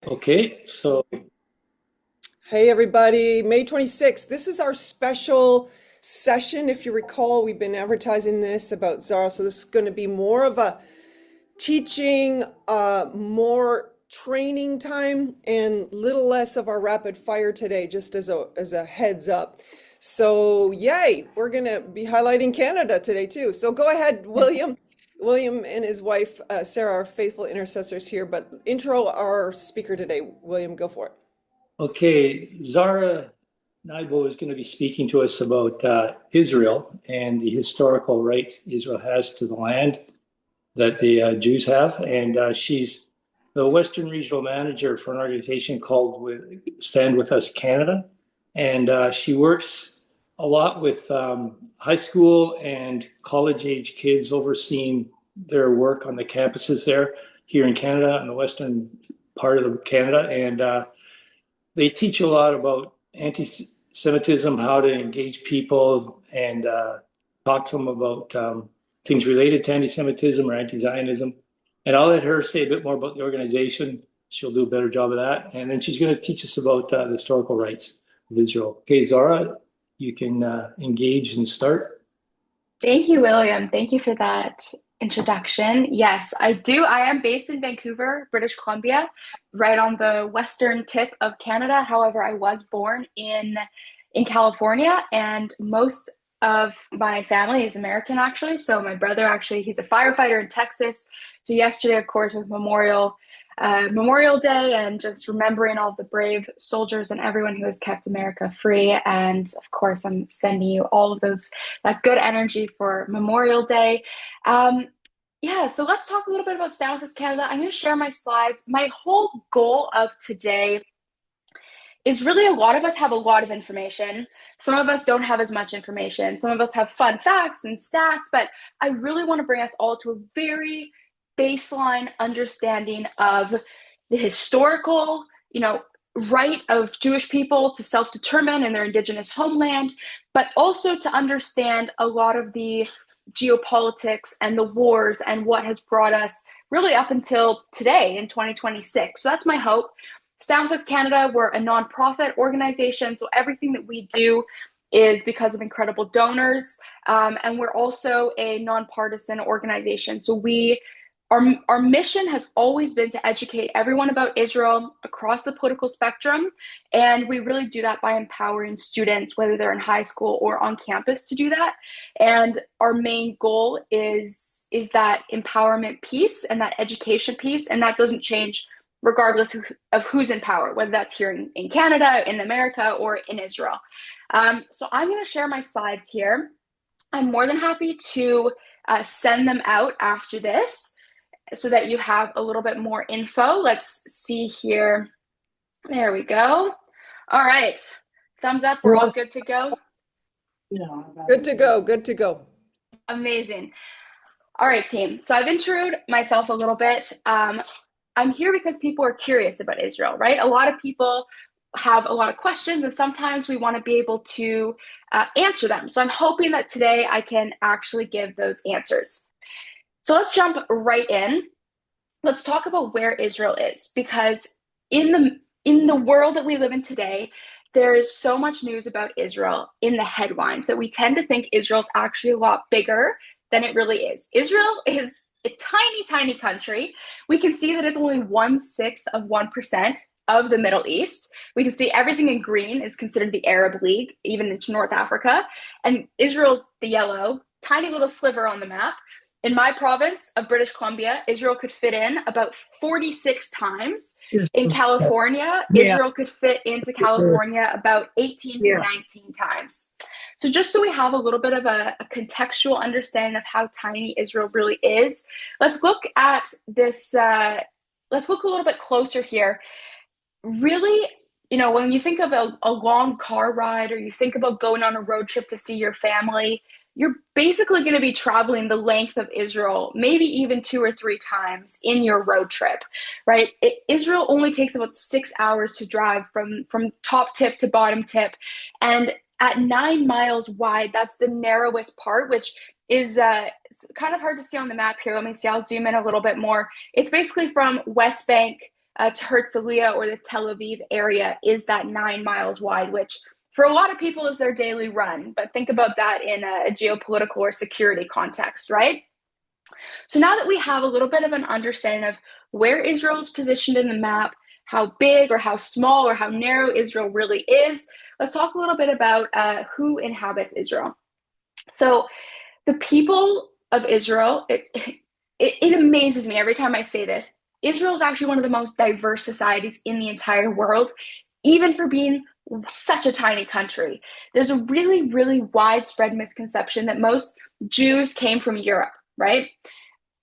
Okay, so Hey everybody, May 26th. This is our special session. If you recall, we've been advertising this about Zara. So this is going to be more of a teaching, more training time and little less of our rapid fire today, just as a heads up. So yay, we're going to be highlighting Canada today too. So go ahead, William. William and his wife, Sarah, are faithful intercessors here, but intro our speaker today. William, go for it. okay, Zara Nybo is going to be speaking to us about Israel and the historical right Israel has to the land that the Jews have, and she's the Western Regional Manager for an organization called Stand With Us Canada, and she works a lot with high school and college age kids, overseeing their work on the campuses there here in Canada, in the western part of Canada, and they teach a lot about anti-Semitism, how to engage people, and talk to them about things related to anti-Semitism or anti-Zionism. And I'll let her say a bit more about the organization. She'll do a better job of that. And then she's going to teach us about the historical rights of Israel. Okay, Zara, you can engage and start. Thank you, William. Thank you for that introduction. Yes, I do. I am based in Vancouver, British Columbia, right on the western tip of Canada. However, I was born in California, and most of my family is American, actually. So my brother, actually, he's a firefighter in Texas. So yesterday, of course, was Memorial Day, and just remembering all the brave soldiers and everyone who has kept America free. And of course, I'm sending you all of that good energy for Memorial Day. Um, yeah, so let's talk a little bit about Stand With Us Canada. I'm going to share my slides. My whole goal of today is really, a lot of us have a lot of information. Some of us don't have as much information. Some of us have fun facts and stats, but I really want to bring us all to a very baseline understanding of the historical, right of Jewish people to self-determine in their indigenous homeland, but also to understand a lot of the geopolitics and the wars and what has brought us really up until today in 2026. So that's my hope. Stand With Us Canada, we're a nonprofit organization, so everything that we do is because of incredible donors, and we're also a nonpartisan organization. So our mission has always been to educate everyone about Israel across the political spectrum, and we really do that by empowering students, whether they're in high school or on campus, to do that. And our main goal is that empowerment piece and that education piece, and that doesn't change regardless of who's in power, whether that's here in Canada, in America, or in Israel. So I'm going to share my slides here. I'm more than happy to send them out after this so that you have a little bit more info. Let's see here. There we go. All right. Thumbs up. We're We're all all good to go. good to go. Good to go. Amazing. All right, team. So I've introed myself a little bit. I'm here because people are curious about Israel, right? A lot of people have a lot of questions, and sometimes we want to be able to answer them. So I'm hoping that today I can actually give those answers. So let's jump right in. Let's talk about where Israel is, because in the world that we live in today, there is so much news about Israel in the headlines that we tend to think Israel's actually a lot bigger than it really is. Israel is a tiny, tiny country. We can see that it's only 1/6 of 1% of the Middle East. We can see everything in green is considered the Arab League, even into North Africa. And Israel's the yellow, tiny little sliver on the map. In my province of British Columbia, Israel could fit in about 46 times. In California, Yeah. Israel could fit into California about 18 to Yeah. 19 times. So just so we have a little bit of a contextual understanding of how tiny Israel really is, let's look at this. Let's look a little bit closer here. Really, when you think of a long car ride, or you think about going on a road trip to see your family, you're basically going to be traveling the length of Israel, maybe even 2 or 3 times in your road trip, right? Israel only takes about 6 hours to drive from top tip to bottom tip. And at 9 miles wide, that's the narrowest part, which is kind of hard to see on the map here. Let me see, I'll zoom in a little bit more. It's basically from West Bank to Herzliya or the Tel Aviv area is that 9 miles wide, which for a lot of people is their daily run. But think about that in a geopolitical or security context, right? So now that we have a little bit of an understanding of where Israel is positioned in the map, how big or how small or how narrow Israel really is, let's talk a little bit about who inhabits Israel. So the people of Israel, it amazes me every time I say this. Israel is actually one of the most diverse societies in the entire world, even for being such a tiny country. There's a really, really widespread misconception that most Jews came from Europe, right?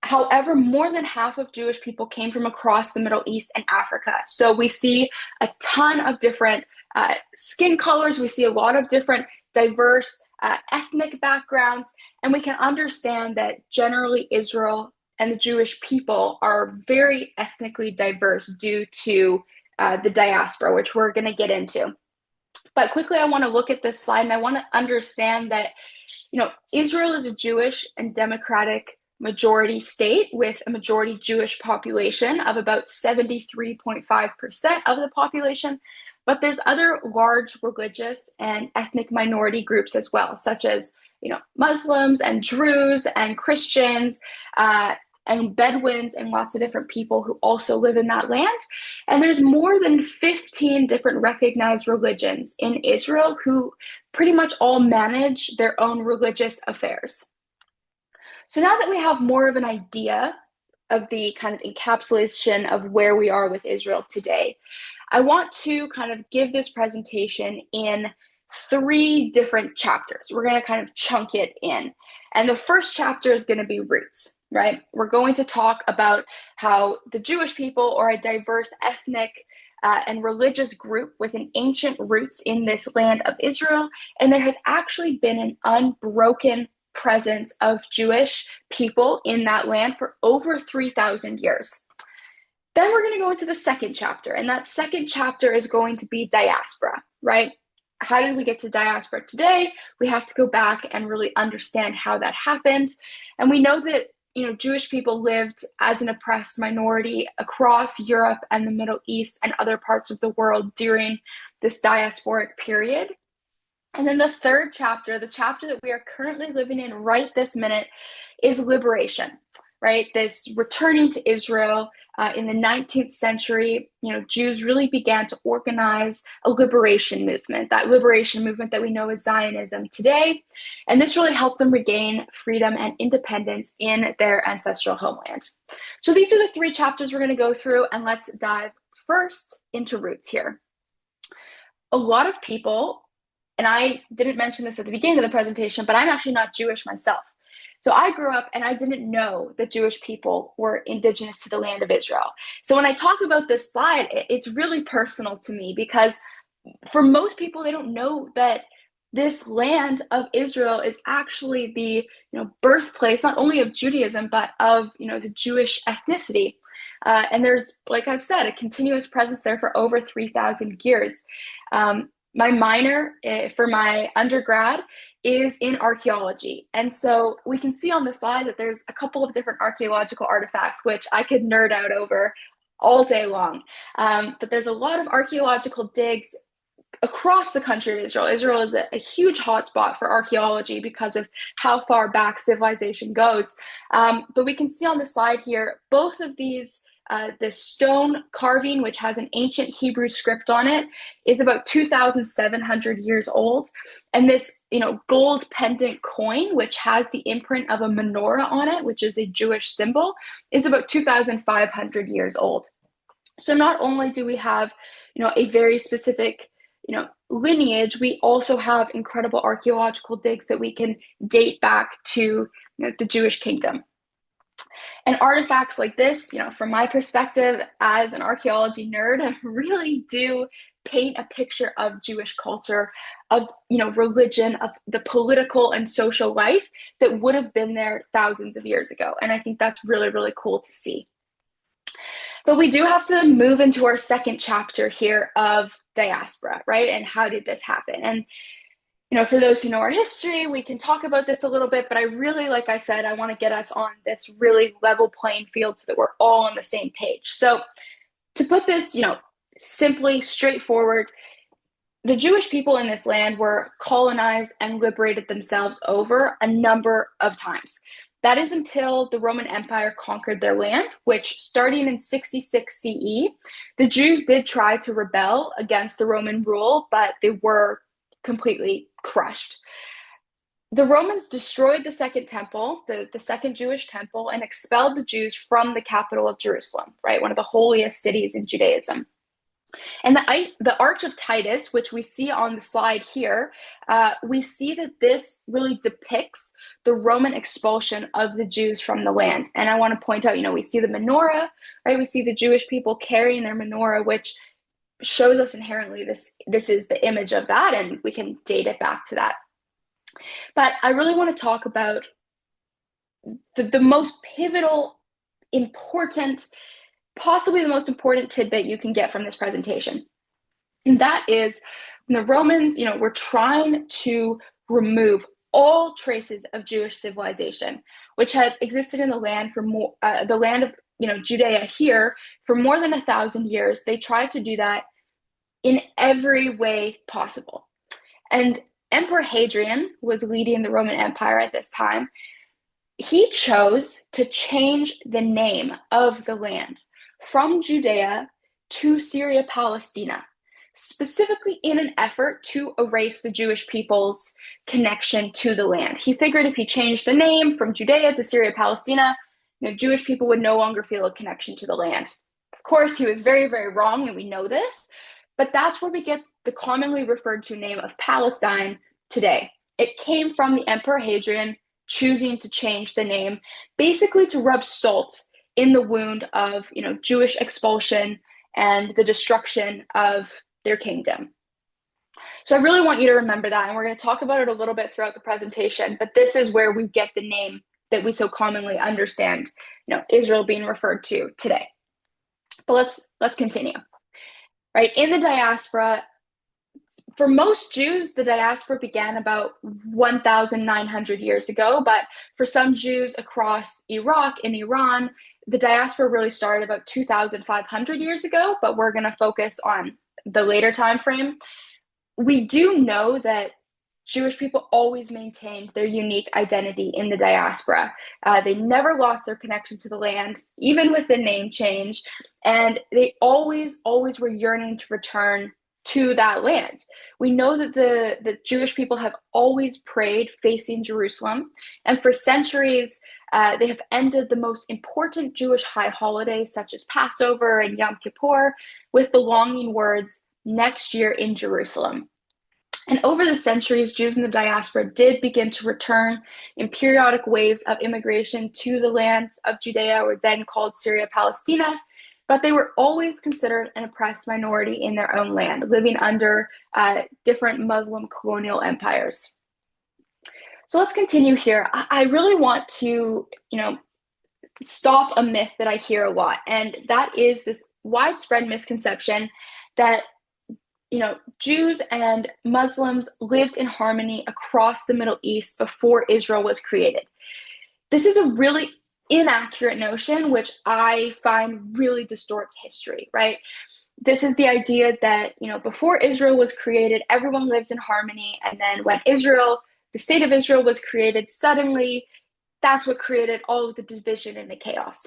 However, more than half of Jewish people came from across the Middle East and Africa. So we see a ton of different skin colors. We see a lot of different diverse ethnic backgrounds. And we can understand that generally Israel and the Jewish people are very ethnically diverse due to the diaspora, which we're going to get into. But quickly, I want to look at this slide and I want to understand that, Israel is a Jewish and democratic majority state with a majority Jewish population of about 73.5% of the population. But there's other large religious and ethnic minority groups as well, such as, Muslims and Druze and Christians, and Bedouins and lots of different people who also live in that land. And there's more than 15 different recognized religions in Israel who pretty much all manage their own religious affairs. So now that we have more of an idea of the kind of encapsulation of where we are with Israel today, I want to kind of give this presentation in 3 different chapters. We're going to kind of chunk it in. And the first chapter is going to be roots, right? We're going to talk about how the Jewish people are a diverse ethnic and religious group with an ancient roots in this land of Israel. And there has actually been an unbroken presence of Jewish people in that land for over 3,000 years. Then we're going to go into the second chapter, and that second chapter is going to be diaspora, right? How did we get to diaspora today? We have to go back and really understand how that happened. And we know that, Jewish people lived as an oppressed minority across Europe and the Middle East and other parts of the world during this diasporic period. And then the third chapter, the chapter that we are currently living in right this minute, is liberation, right? This returning to Israel in the 19th century, Jews really began to organize a liberation movement, that liberation movement that we know as Zionism today. And this really helped them regain freedom and independence in their ancestral homeland. So these are the 3 chapters we're going to go through, and let's dive first into roots here. A lot of people, and I didn't mention this at the beginning of the presentation, but I'm actually not Jewish myself. So I grew up and I didn't know that Jewish people were indigenous to the land of Israel. So when I talk about this slide, it's really personal to me because for most people, they don't know that this land of Israel is actually the birthplace not only of Judaism, but of the Jewish ethnicity. And there's, like I've said, a continuous presence there for over 3,000 years. My minor for my undergrad is in archaeology. And so we can see on the slide that there's a couple of different archaeological artifacts, which I could nerd out over all day long. But there's a lot of archaeological digs across the country of Israel. Israel is a huge hotspot for archaeology because of how far back civilization goes. But we can see on the slide here, both of these this stone carving, which has an ancient Hebrew script on it, is about 2,700 years old. And this, gold pendant coin, which has the imprint of a menorah on it, which is a Jewish symbol, is about 2,500 years old. So not only do we have, a very specific, lineage, we also have incredible archaeological digs that we can date back to the Jewish kingdom. And artifacts like this, from my perspective as an archaeology nerd, really do paint a picture of Jewish culture, of, religion, of the political and social life that would have been there thousands of years ago. And I think that's really, really cool to see. But we do have to move into our second chapter here of diaspora, right? And how did this happen? And for those who know our history, we can talk about this a little bit, but I really, like I said, I want to get us on this really level playing field so that we're all on the same page. So To put this, simply straightforward, the Jewish people in this land were colonized and liberated themselves over a number of times. That is until the Roman Empire conquered their land, which starting in 66 CE, the Jews did try to rebel against the Roman rule, but they were completely crushed. The Romans destroyed the Second Temple, the Second Jewish Temple, and expelled the Jews from the capital of Jerusalem, right? One of the holiest cities in Judaism. And the Arch of Titus, which we see on the slide here, we see that this really depicts the Roman expulsion of the Jews from the land. And I want to point out, we see the menorah, right? We see the Jewish people carrying their menorah, which shows us inherently this is the image of that, and we can date it back to that. But I really want to talk about the most pivotal, important, possibly the most important tidbit you can get from this presentation. And that is the Romans, were trying to remove all traces of Jewish civilization, which had existed in the land the land of Judea here for more than 1,000 years. They tried to do that in every way possible. And Emperor Hadrian was leading the Roman Empire at this time. He chose to change the name of the land from Judea to Syria Palestina, specifically in an effort to erase the Jewish people's connection to the land. He figured if he changed the name from Judea to Syria Palestina, Jewish people would no longer feel a connection to the land. Of course, he was very, very wrong, and we know this, but that's where we get the commonly referred to name of Palestine today. It came from the Emperor Hadrian choosing to change the name, basically to rub salt in the wound of Jewish expulsion and the destruction of their kingdom. So I really want you to remember that, and we're going to talk about it a little bit throughout the presentation, but this is where we get the name that we so commonly understand, Israel being referred to today. But let's continue. Right, in the diaspora, for most Jews, the diaspora began about 1,900 years ago, but for some Jews across Iraq and Iran, the diaspora really started about 2,500 years ago, but we're going to focus on the later time frame. We do know that Jewish people always maintained their unique identity in the diaspora. They never lost their connection to the land, even with the name change, and they always were yearning to return to that land. We know that the Jewish people have always prayed facing Jerusalem, and for centuries, they have ended the most important Jewish high holidays, such as Passover and Yom Kippur, with the longing words, "Next year in Jerusalem." And over the centuries, Jews in the diaspora did begin to return in periodic waves of immigration to the land of Judea, or then called Syria Palestina, but they were always considered an oppressed minority in their own land, living under different Muslim colonial empires. So let's continue here. I really want to, stop a myth that I hear a lot, and that is this widespread misconception that Jews and Muslims lived in harmony across the Middle East before Israel was created. This is a really inaccurate notion, which I find really distorts history, right? This is the idea that, before Israel was created, everyone lived in harmony. And then when the state of Israel was created, suddenly that's what created all of the division and the chaos.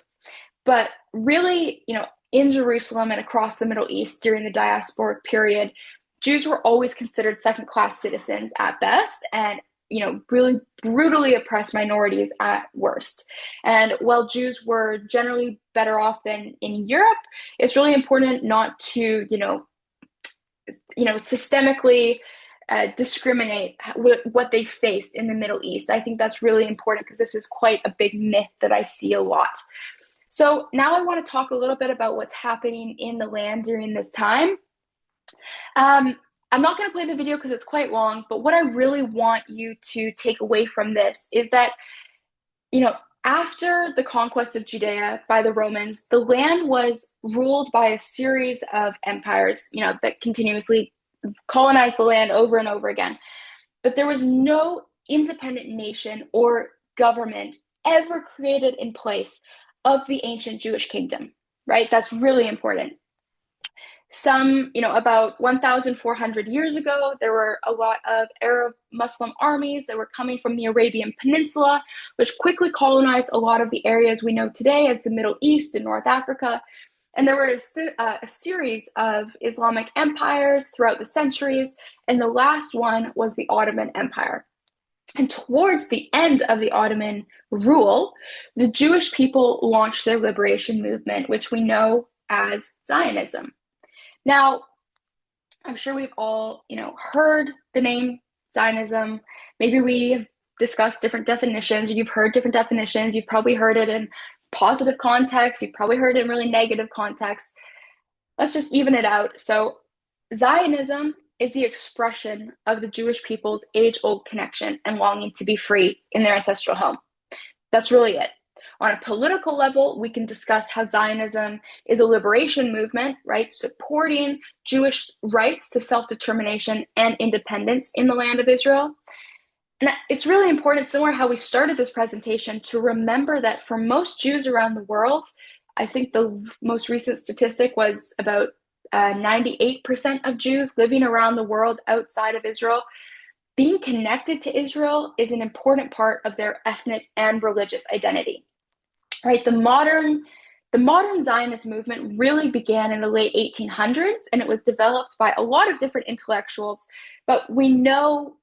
But really, in Jerusalem and across the Middle East during the diasporic period, Jews were always considered second-class citizens at best, and really brutally oppressed minorities at worst. And while Jews were generally better off than in Europe, it's really important not to, systemically discriminate what they faced in the Middle East. I think that's really important because this is quite a big myth that I see a lot. So now I want to talk a little bit about what's happening in the land during this time. I'm not going to play the video because it's quite long, but what I really want you to take away from this is that, after the conquest of Judea by the Romans, the land was ruled by a series of empires, that continuously colonized the land over and over again. But there was no independent nation or government ever created in place of the ancient Jewish kingdom, right? That's really important. Some, about 1,400 years ago, there were a lot of Arab Muslim armies that were coming from the Arabian Peninsula, which quickly colonized a lot of the areas we know today as the Middle East and North Africa. And there were a series of Islamic empires throughout the centuries, and the last one was the Ottoman Empire. And towards the end of the Ottoman rule, the Jewish people launched their liberation movement, which we know as Zionism. Now, I'm sure we've all, heard the name Zionism. Maybe we have discussed different definitions, or you've heard different definitions. You've probably heard it in positive context. You've probably heard it in really negative context. Let's just even it out. So Zionism is the expression of the Jewish people's age-old connection and longing to be free in their ancestral home. That's really it. On a political level, we can discuss how Zionism is a liberation movement, right? Supporting Jewish rights to self-determination and independence in the land of Israel. And it's really important, similar to how we started this presentation, to remember that for most Jews around the world, I think the most recent statistic was about 98% of Jews living around the world outside of Israel. Being connected to Israel is an important part of their ethnic and religious identity. Right, the modern Zionist movement really began in the late 1800s, and it was developed by a lot of different intellectuals. But we know,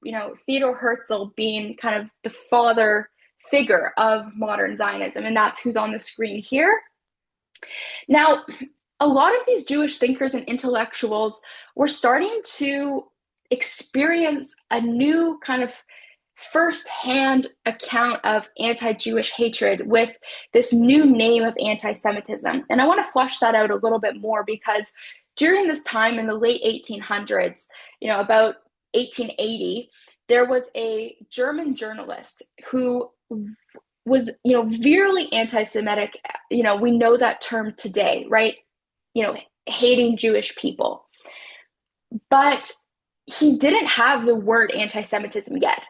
Theodor Herzl being kind of the father figure of modern Zionism, and that's who's on the screen here. Now, a lot of these Jewish thinkers and intellectuals were starting to experience a new kind of first-hand account of anti-Jewish hatred with this new name of anti-Semitism. And I want to flesh that out a little bit more, because during this time in the late 1800s, about 1880, there was a German journalist who was, virulently anti-Semitic. We know that term today, right? Hating Jewish people. But he didn't have the word anti-Semitism yet.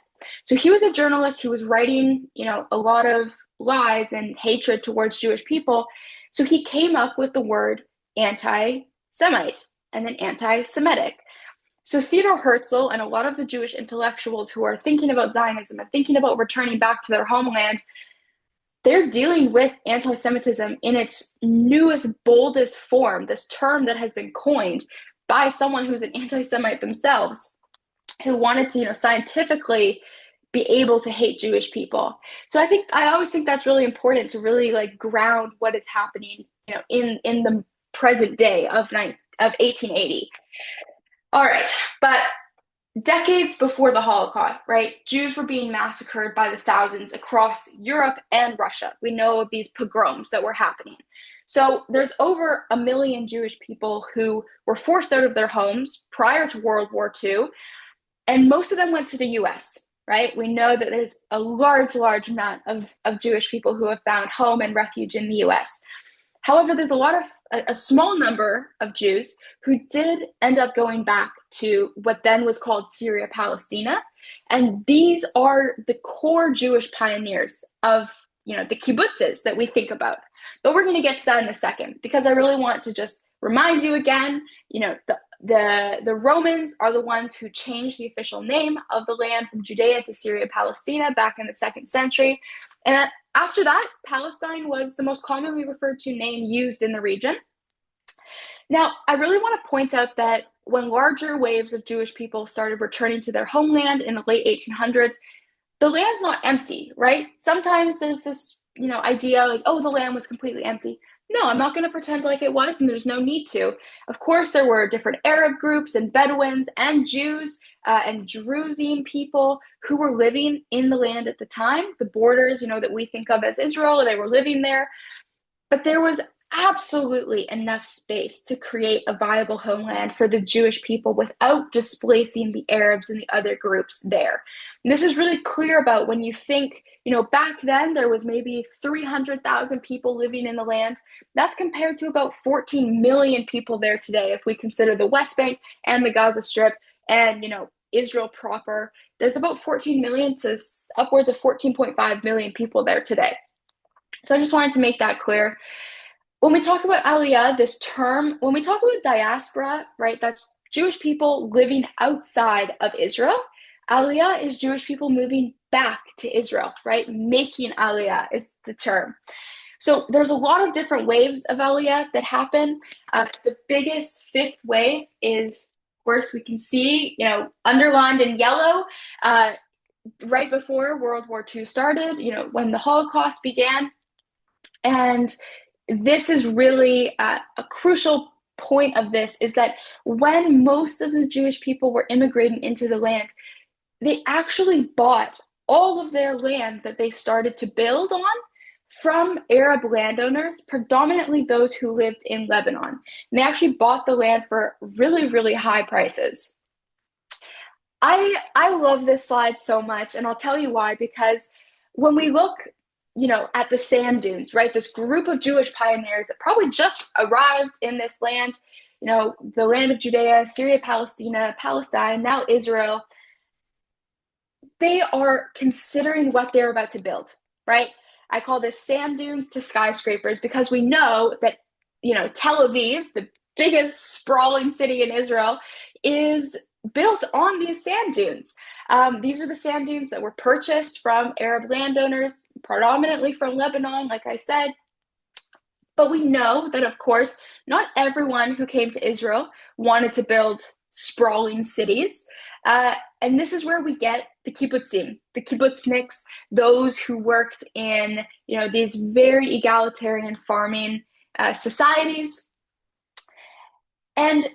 So he was a journalist who was writing, a lot of lies and hatred towards Jewish people. So he came up with the word anti-Semite and then anti-Semitic. So Theodor Herzl and a lot of the Jewish intellectuals who are thinking about Zionism and thinking about returning back to their homeland, they're dealing with anti-Semitism in its newest, boldest form, this term that has been coined by someone who's an anti-Semite themselves, who wanted to, scientifically be able to hate Jewish people. So I always think that's really important to really ground what is happening, in the present day of 1880. All right, but decades before the Holocaust, right, Jews were being massacred by the thousands across Europe and Russia. We know of these pogroms that were happening. So there's over 1 million Jewish people who were forced out of their homes prior to World War II, and most of them went to the US, right? We know that there's a large amount of Jewish people who have found home and refuge in the US. However, there's a small number of Jews who did end up going back to what then was called Syria, Palestina. And these are the core Jewish pioneers of, the kibbutzes that we think about. But we're going to get to that in a second, because I really want to just remind you again, the Romans are the ones who changed the official name of the land from Judea to Syria, Palestina back in the 2nd century. And after that, Palestine was the most commonly referred to name used in the region. Now, I really want to point out that when larger waves of Jewish people started returning to their homeland in the late 1800s, the land's not empty, right? Sometimes there's this, idea the land was completely empty. No, I'm not going to pretend like it was, and there's no need to. Of course, there were different Arab groups and Bedouins and Jews and Druzian people who were living in the land at the time, the borders, that we think of as Israel. They were living there. But there was absolutely enough space to create a viable homeland for the Jewish people without displacing the Arabs and the other groups there. And this is really clear about when you think, back then there was maybe 300,000 people living in the land. That's compared to about 14 million people there today. If we consider the West Bank and the Gaza Strip and, Israel proper, there's about 14 million to upwards of 14.5 million people there today. So I just wanted to make that clear. when we talk about Aliyah, this term, when we talk about diaspora, right, that's Jewish people living outside of Israel. Aliyah is Jewish people moving back to Israel, right? Making Aliyah is the term. So there's a lot of different waves of Aliyah that happen. The biggest fifth wave is, of course, we can see, underlined in yellow, right before World War II started, when the Holocaust began. And this is really a crucial point of this, is that when most of the Jewish people were immigrating into the land, they actually bought all of their land that they started to build on from Arab landowners, predominantly those who lived in Lebanon. And they actually bought the land for really, really high prices. I love this slide so much, and I'll tell you why, because when we look, at the sand dunes, right? This group of Jewish pioneers that probably just arrived in this land, the land of Judea, Syria, Palestine, now Israel. They are considering what they're about to build, right? I call this sand dunes to skyscrapers, because we know that, Tel Aviv, the biggest sprawling city in Israel, is built on these sand dunes. These are the sand dunes that were purchased from Arab landowners, predominantly from Lebanon, like I said. But we know that, of course, not everyone who came to Israel wanted to build sprawling cities. And this is where we get the kibbutzim, the kibbutzniks, those who worked in, these very egalitarian farming societies. And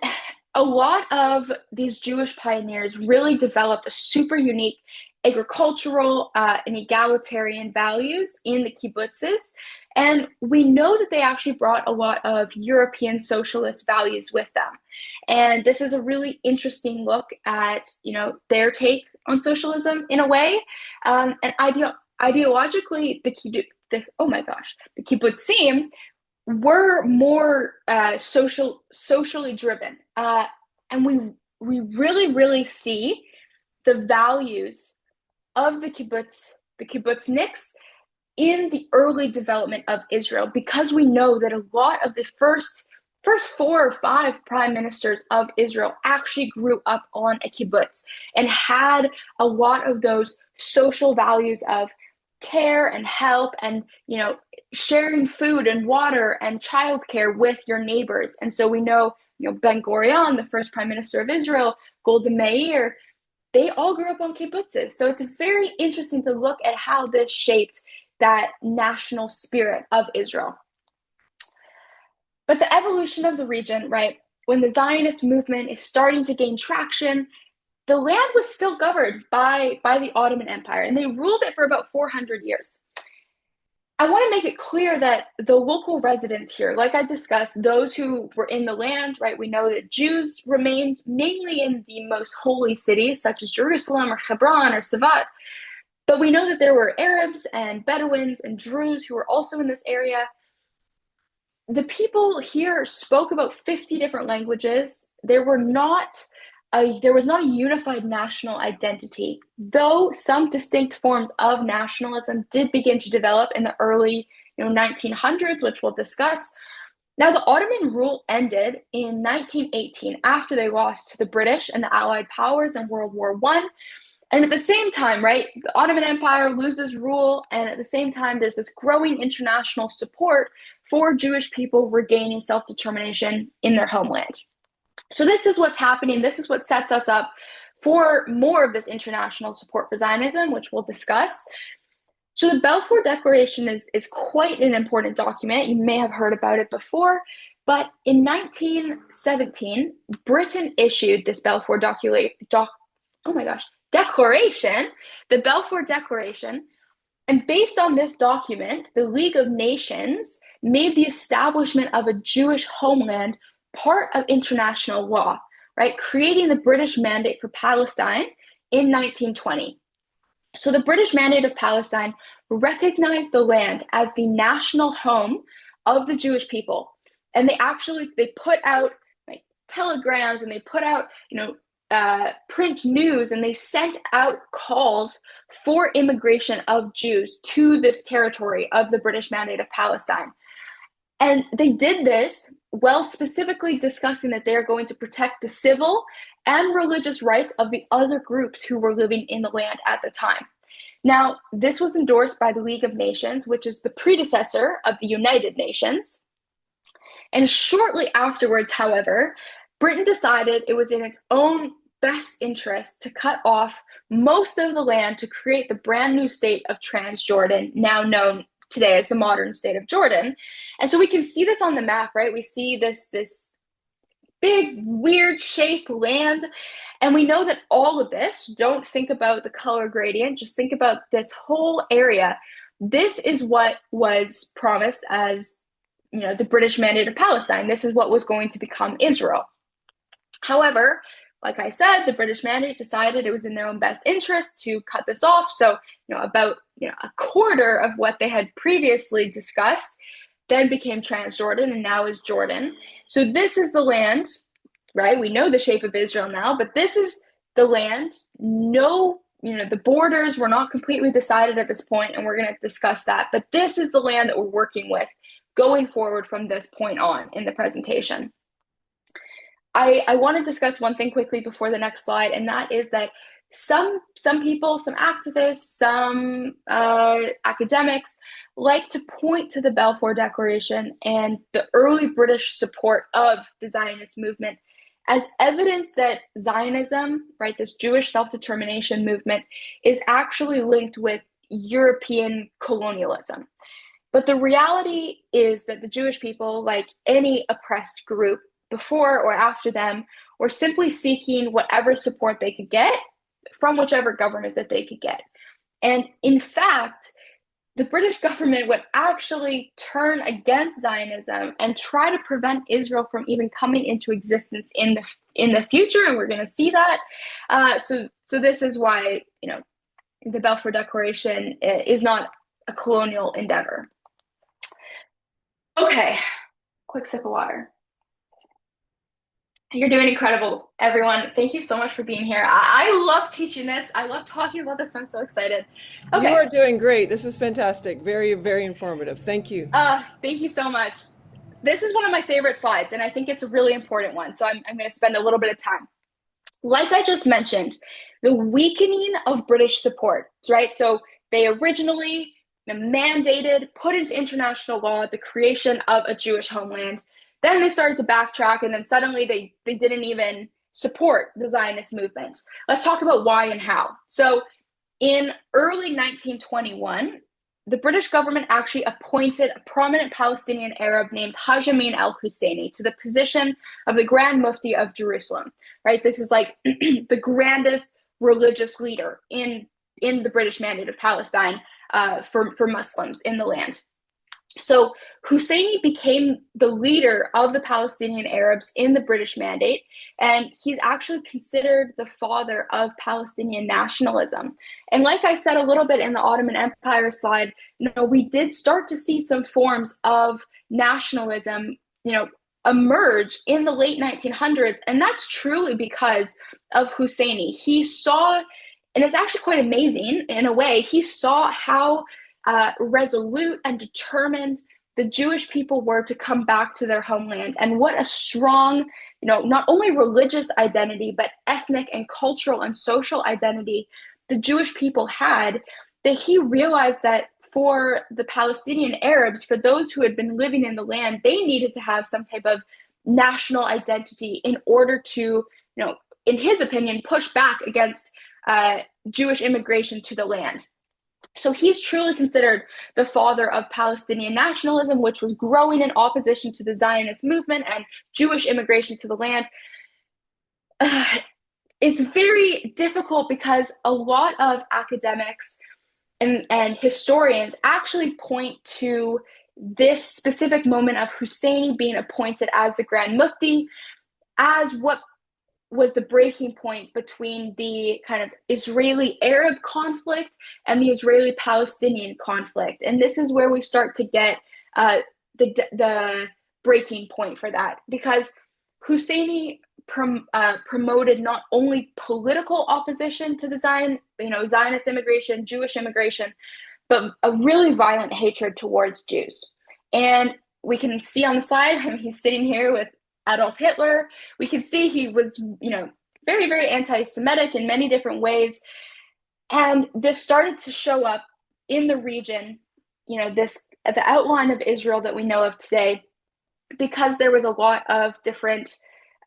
a lot of these Jewish pioneers really developed a super unique agricultural and egalitarian values in the kibbutzes. And we know that they actually brought a lot of European socialist values with them. And this is a really interesting look at, their take on socialism in a way. And ideologically, the kibbutzim were more socially driven. And we really, really see the values of the kibbutzniks in the early development of Israel, because we know that a lot of the first 4 or 5 prime ministers of Israel actually grew up on a kibbutz and had a lot of those social values of care and help and, sharing food and water and childcare with your neighbors. And so we know, Ben Gurion, the first prime minister of Israel, Golda Meir, they all grew up on kibbutzes. So it's very interesting to look at how this shaped that national spirit of Israel. But the evolution of the region, right, when the Zionist movement is starting to gain traction, the land was still governed by the Ottoman Empire, and they ruled it for about 400 years. I want to make it clear that the local residents here, like I discussed, those who were in the land, right, we know that Jews remained mainly in the most holy cities, such as Jerusalem or Hebron or Savat. But we know that there were Arabs and Bedouins and Druze who were also in this area. The people here spoke about 50 different languages. There was not a unified national identity, though some distinct forms of nationalism did begin to develop in the early 1900s, which we'll discuss. Now, the Ottoman rule ended in 1918 after they lost to the British and the Allied powers in World War I. And at the same time, right, the Ottoman Empire loses rule, and at the same time, there's this growing international support for Jewish people regaining self-determination in their homeland. So this is what's happening. This is what sets us up for more of this international support for Zionism, which we'll discuss. So the Balfour Declaration is quite an important document. You may have heard about it before, but in 1917, Britain issued this Balfour Declaration, the Balfour Declaration, and based on this document, the League of Nations made the establishment of a Jewish homeland part of international law, right? Creating the British Mandate for Palestine in 1920. So the British Mandate of Palestine recognized the land as the national home of the Jewish people. And they put out like telegrams, and they put out, print news, and they sent out calls for immigration of Jews to this territory of the British Mandate of Palestine. And they did this while specifically discussing that they are going to protect the civil and religious rights of the other groups who were living in the land at the time. Now, this was endorsed by the League of Nations, which is the predecessor of the United Nations. And shortly afterwards, however, Britain decided it was in its own best interest to cut off most of the land to create the brand new state of Transjordan, now known today as the modern state of Jordan. And so we can see this on the map, right? We see this big, weird shaped land. And we know that all of this, don't think about the color gradient, just think about this whole area. This is what was promised as, the British Mandate of Palestine. This is what was going to become Israel. However, like I said, the British Mandate decided it was in their own best interest to cut this off. So, about a quarter of what they had previously discussed then became Transjordan and now is Jordan. So this is the land, right? We know the shape of Israel now, but this is the land. No, the borders were not completely decided at this point, and we're going to discuss that. But this is the land that we're working with going forward from this point on in the presentation. I want to discuss one thing quickly before the next slide, and that is that some people, some activists, some academics like to point to the Balfour Declaration and the early British support of the Zionist movement as evidence that Zionism, right, this Jewish self-determination movement, is actually linked with European colonialism. But the reality is that the Jewish people, like any oppressed group before or after them, were simply seeking whatever support they could get from whichever government that they could get. And in fact, the British government would actually turn against Zionism and try to prevent Israel from even coming into existence in the future, and we're going to see that. So this is why the Balfour Declaration is not a colonial endeavor. Okay, quick sip of water. You're doing incredible, everyone. Thank you so much for being here. I love teaching this. I love talking about this. I'm so excited. Okay. You are doing great. This is fantastic. Very, very informative. Thank you. Thank you so much. This is one of my favorite slides, and I think it's a really important one. So I'm going to spend a little bit of time. Like I just mentioned, the weakening of British support, right? So they originally mandated, put into international law, the creation of a Jewish homeland. Then they started to backtrack, and then suddenly they didn't even support the Zionist movement. Let's talk about why and how. So in early 1921, the British government actually appointed a prominent Palestinian Arab named Haj Amin al-Husseini to the position of the Grand Mufti of Jerusalem, right? This is like the grandest religious leader in the British Mandate of Palestine for Muslims in the land. So Husseini became the leader of the Palestinian Arabs in the British Mandate, and he's actually considered the father of Palestinian nationalism. And like I said a little bit in the Ottoman Empire slide, we did start to see some forms of nationalism, emerge in the late 1900s, and that's truly because of Husseini. He saw, and it's actually quite amazing in a way, he saw how resolute and determined the Jewish people were to come back to their homeland, and what a strong, not only religious identity, but ethnic and cultural and social identity the Jewish people had, that he realized that for the Palestinian Arabs, for those who had been living in the land, they needed to have some type of national identity in order to, in his opinion, push back against Jewish immigration to the land. So he's truly considered the father of Palestinian nationalism, which was growing in opposition to the Zionist movement and Jewish immigration to the land. It's very difficult because a lot of academics and historians actually point to this specific moment of Husseini being appointed as the Grand Mufti as what was the breaking point between the kind of Israeli-Arab conflict and the Israeli-Palestinian conflict. And this is where we start to get the breaking point for that, because Husseini promoted not only political opposition to the Zionist immigration, Jewish immigration, but a really violent hatred towards Jews. And we can see on the slide, I mean, he's sitting here with Adolf Hitler. We can see he was, very, very anti-Semitic in many different ways. And this started to show up in the region, the outline of Israel that we know of today, because there was a lot of different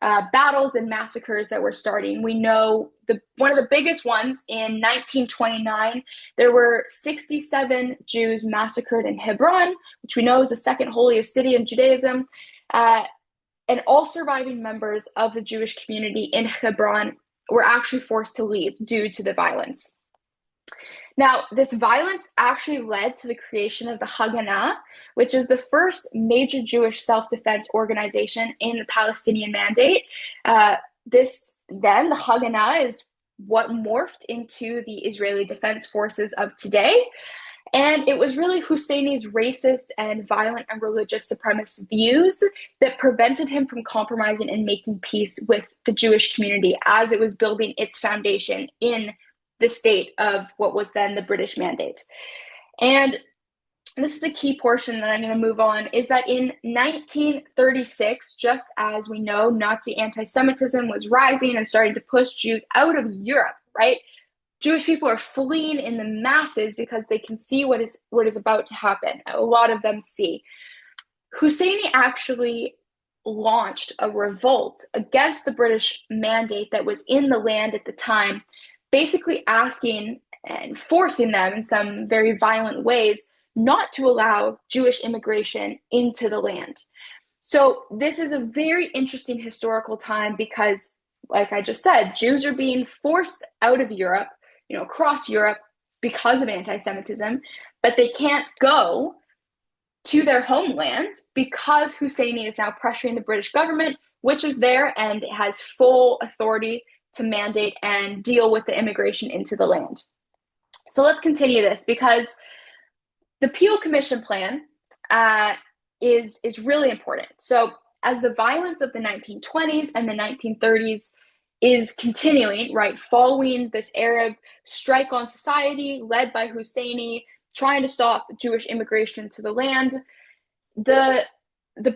battles and massacres that were starting. We know one of the biggest ones in 1929, there were 67 Jews massacred in Hebron, which we know is the second holiest city in Judaism. And all surviving members of the Jewish community in Hebron were actually forced to leave due to the violence. Now, this violence actually led to the creation of the Haganah, which is the first major Jewish self-defense organization in the Palestinian Mandate. The Haganah is what morphed into the Israeli Defense Forces of today. And it was really Husseini's racist and violent and religious supremacist views that prevented him from compromising and making peace with the Jewish community as it was building its foundation in the state of what was then the British Mandate. And this is a key portion that I'm going to move on, is that in 1936, just as we know, Nazi anti-Semitism was rising and starting to push Jews out of Europe, right? Jewish people are fleeing in the masses because they can see what is about to happen. A lot of them see. Husseini actually launched a revolt against the British Mandate that was in the land at the time, basically asking and forcing them in some very violent ways not to allow Jewish immigration into the land. So this is a very interesting historical time because, like I just said, Jews are being forced out of Europe, across Europe because of anti-Semitism, but they can't go to their homeland because Husseini is now pressuring the British government, which is there and has full authority to mandate and deal with the immigration into the land. So let's continue this, because the Peel Commission plan is really important. So as the violence of the 1920s and the 1930s is continuing, right, following this Arab strike on society led by Husseini, trying to stop Jewish immigration to the land, the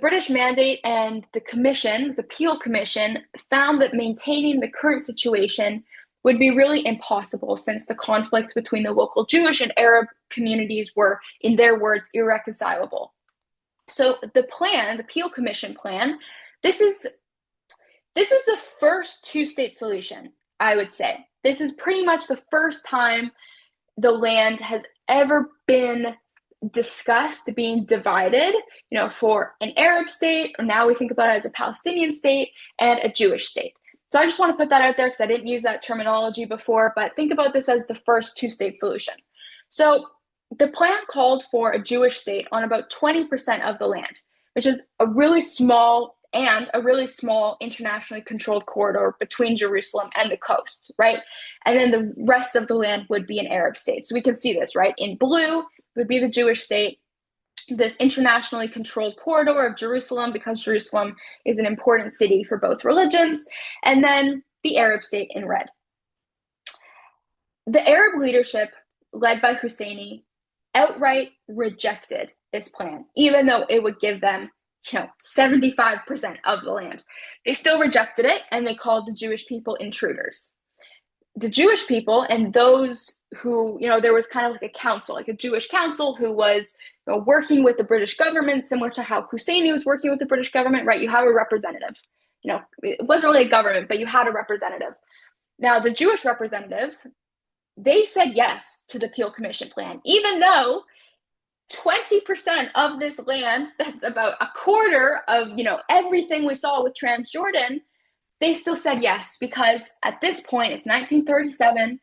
British Mandate and the commission, the Peel Commission, found that maintaining the current situation would be really impossible, since the conflict between the local Jewish and Arab communities were, in their words, irreconcilable. So the Peel Commission plan, this is the first two-state solution, I would say. This is pretty much the first time the land has ever been discussed being divided, for an Arab state, or now we think about it as a Palestinian state, and a Jewish state. So I just want to put that out there because I didn't use that terminology before, but think about this as the first two-state solution. So the plan called for a Jewish state on about 20% of the land, which is a really small internationally controlled corridor between Jerusalem and the coast, right? And then the rest of the land would be an Arab state. So we can see this, right? In blue would be the Jewish state, this internationally controlled corridor of Jerusalem, because Jerusalem is an important city for both religions, and then the Arab state in red. The Arab leadership, led by Husseini, outright rejected this plan, even though it would give them 75% of the land. They still rejected it, and they called the Jewish people intruders. The Jewish people and those who, there was kind of like a council, like a Jewish council who was working with the British government, similar to how Husseini was working with the British government, right? You have a representative. It wasn't really a government, but you had a representative. Now, the Jewish representatives, they said yes to the Peel Commission plan, even though 20% of this land, that's about a quarter of, everything we saw with Transjordan, they still said yes, because at this point, it's 1937,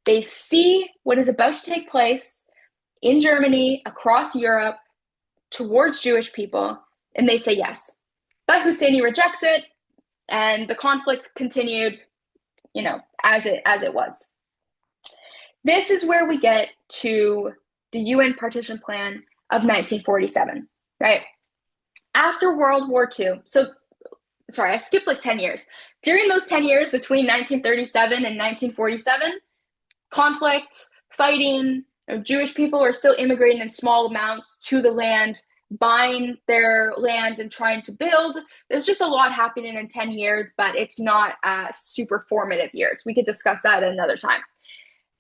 they see what is about to take place in Germany, across Europe, towards Jewish people, and they say yes. But Husseini rejects it, and the conflict continued, as it was. This is where we get to the UN Partition Plan of 1947, right? After World War II, I skipped like 10 years. During those 10 years between 1937 and 1947, conflict, fighting, Jewish people are still immigrating in small amounts to the land buying their land and trying to build. There's just a lot happening in 10 years, but it's not super formative years. We could discuss that at another time.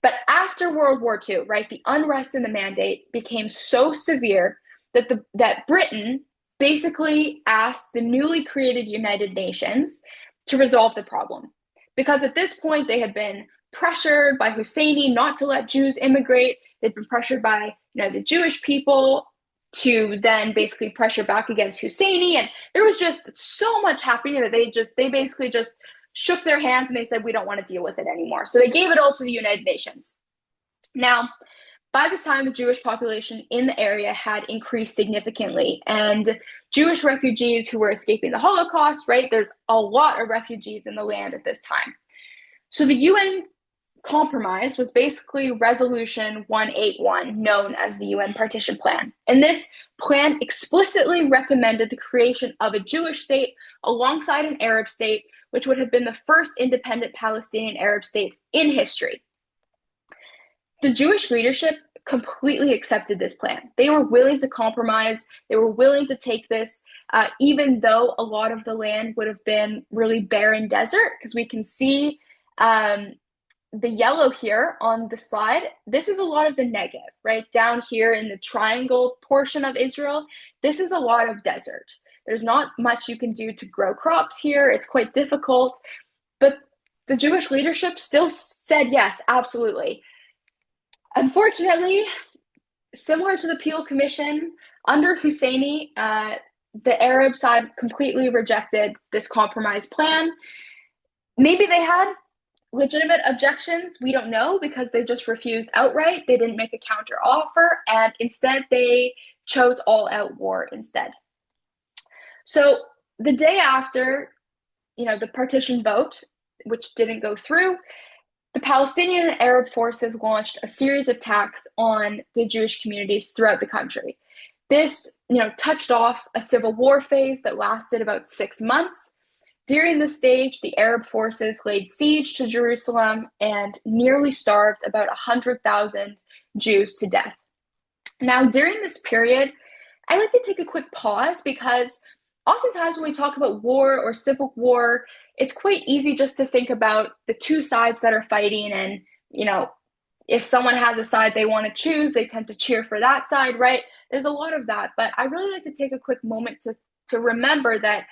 But after World War II, right, the unrest in the Mandate became so severe that Britain basically asked the newly created United Nations to resolve the problem. Because at this point, they had been pressured by Husseini not to let Jews immigrate. They'd been pressured by the Jewish people to then basically pressure back against Husseini. And there was just so much happening that they basically just shook their hands and they said, we don't want to deal with it anymore. So they gave it all to the United Nations. Now, by this time, the Jewish population in the area had increased significantly, and Jewish refugees who were escaping the Holocaust, right? There's a lot of refugees in the land at this time. So the UN compromise was basically Resolution 181, known as the UN Partition Plan. And this plan explicitly recommended the creation of a Jewish state alongside an Arab state, which would have been the first independent Palestinian Arab state in history. The Jewish leadership completely accepted this plan. They were willing to compromise. They were willing to take this, even though a lot of the land would have been really barren desert, because we can see the yellow here on the slide. This is a lot of the Negev, right? Down here in the triangle portion of Israel, this is a lot of desert. There's not much you can do to grow crops here. It's quite difficult. But the Jewish leadership still said yes, absolutely. Unfortunately, similar to the Peel Commission, under Husseini, the Arab side completely rejected this compromise plan. Maybe they had legitimate objections. We don't know, because they just refused outright. They didn't make a counter offer, and instead they chose all-out war instead. So the day after, the partition vote, which didn't go through, the Palestinian and Arab forces launched a series of attacks on the Jewish communities throughout the country. This, touched off a civil war phase that lasted about 6 months. During this stage, the Arab forces laid siege to Jerusalem and nearly starved about 100,000 Jews to death. Now, during this period, I like to take a quick pause, because oftentimes when we talk about war or civil war, it's quite easy just to think about the two sides that are fighting. And, if someone has a side they want to choose, they tend to cheer for that side, right? There's a lot of that. But I really like to take a quick moment to remember that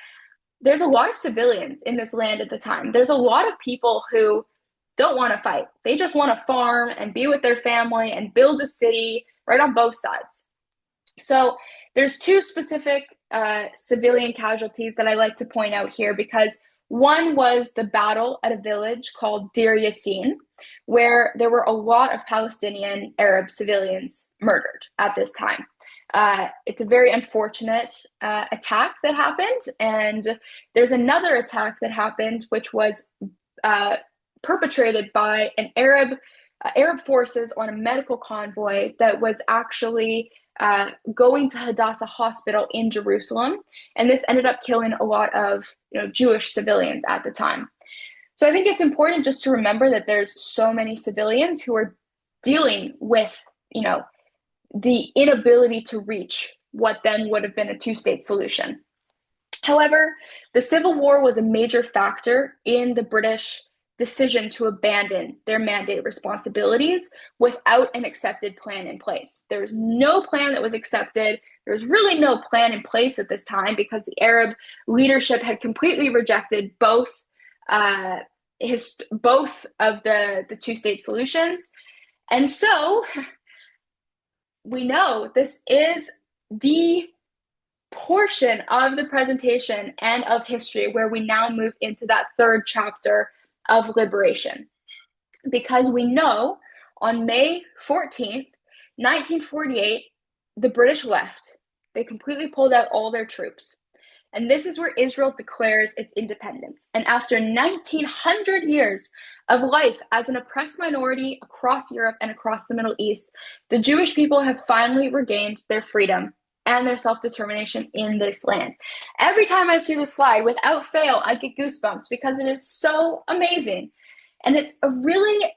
there's a lot of civilians in this land at the time. There's a lot of people who don't want to fight. They just want to farm and be with their family and build a city, right, on both sides. So there's two specific civilian casualties that I like to point out here, because one was the battle at a village called Deir Yassin, where there were a lot of Palestinian Arab civilians murdered at this time. It's a very unfortunate attack that happened. And there's another attack that happened, which was perpetrated by an Arab forces on a medical convoy that was actually going to Hadassah Hospital in Jerusalem. And this ended up killing a lot of Jewish civilians at the time. So I think it's important just to remember that there's so many civilians who are dealing with, the inability to reach what then would have been a two-state solution. However, the Civil War was a major factor in the British decision to abandon their mandate responsibilities without an accepted plan in place. There's no plan that was accepted. There's really no plan in place at this time, because the Arab leadership had completely rejected both of the two-state solutions. And so we know this is the portion of the presentation and of history where we now move into that third chapter of liberation. Because we know on May 14th, 1948, the British left. They completely pulled out all their troops. And this is where Israel declares its independence. And after 1900 years of life as an oppressed minority across Europe and across the Middle East, the Jewish people have finally regained their freedom and their self-determination in this land. Every time I see this slide, without fail, I get goosebumps, because it is so amazing. And it's a really,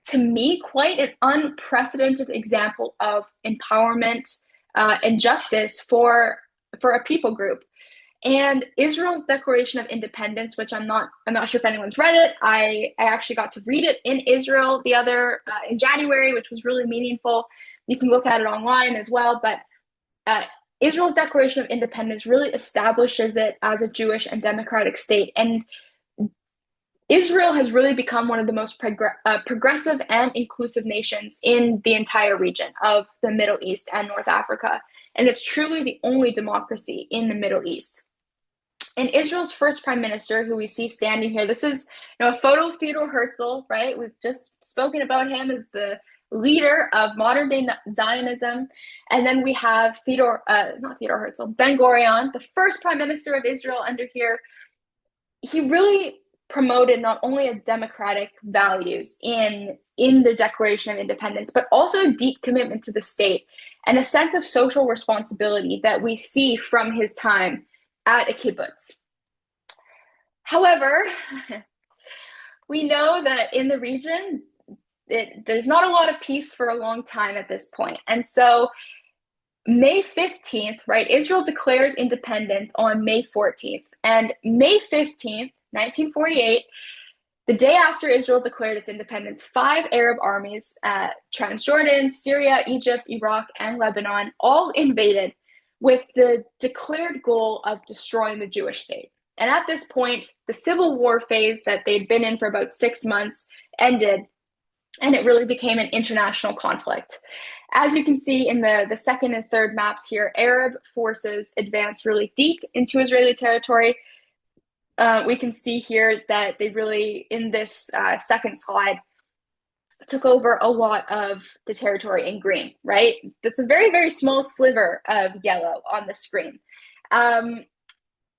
to me, quite an unprecedented example of empowerment and justice for a people group. And Israel's Declaration of Independence, which I'm not sure if anyone's read it. I actually got to read it in Israel in January, which was really meaningful. You can look at it online as well. But Israel's Declaration of Independence really establishes it as a Jewish and democratic state. And Israel has really become one of the most progressive and inclusive nations in the entire region of the Middle East and North Africa. And it's truly the only democracy in the Middle East. And Israel's first prime minister, who we see standing here, this is a photo of Theodor Herzl, right? We've just spoken about him as the leader of modern day Zionism. And then we have Ben Gurion, the first prime minister of Israel under here. He really promoted not only a democratic values in the Declaration of Independence, but also a deep commitment to the state and a sense of social responsibility that we see from his time at a kibbutz. However, we know that in the region, there's not a lot of peace for a long time at this point. And so May 15th, right, Israel declares independence on May 14th. And May 15th, 1948, the day after Israel declared its independence, 5 Arab armies, Transjordan, Syria, Egypt, Iraq, and Lebanon, all invaded with the declared goal of destroying the Jewish state. And at this point, the civil war phase that they'd been in for about 6 months ended, and it really became an international conflict. As you can see in the second and third maps here, Arab forces advanced really deep into Israeli territory. We can see here that they really, in this second slide, took over a lot of the territory in green, right? That's a very, very small sliver of yellow on the screen.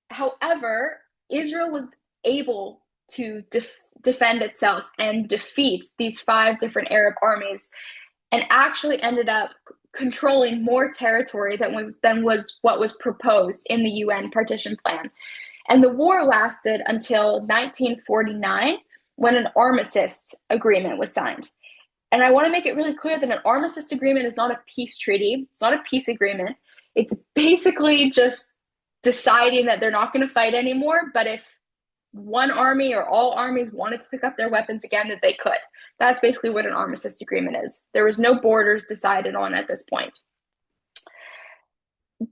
However, Israel was able to defend itself and defeat these 5 different Arab armies, and actually ended up controlling more territory than was what was proposed in the UN partition plan. And the war lasted until 1949, when an armistice agreement was signed. And I want to make it really clear that an armistice agreement is not a peace treaty. It's not a peace agreement. It's basically just deciding that they're not going to fight anymore, but if one army or all armies wanted to pick up their weapons again, that they could. That's basically what an armistice agreement is. There was no borders decided on at this point.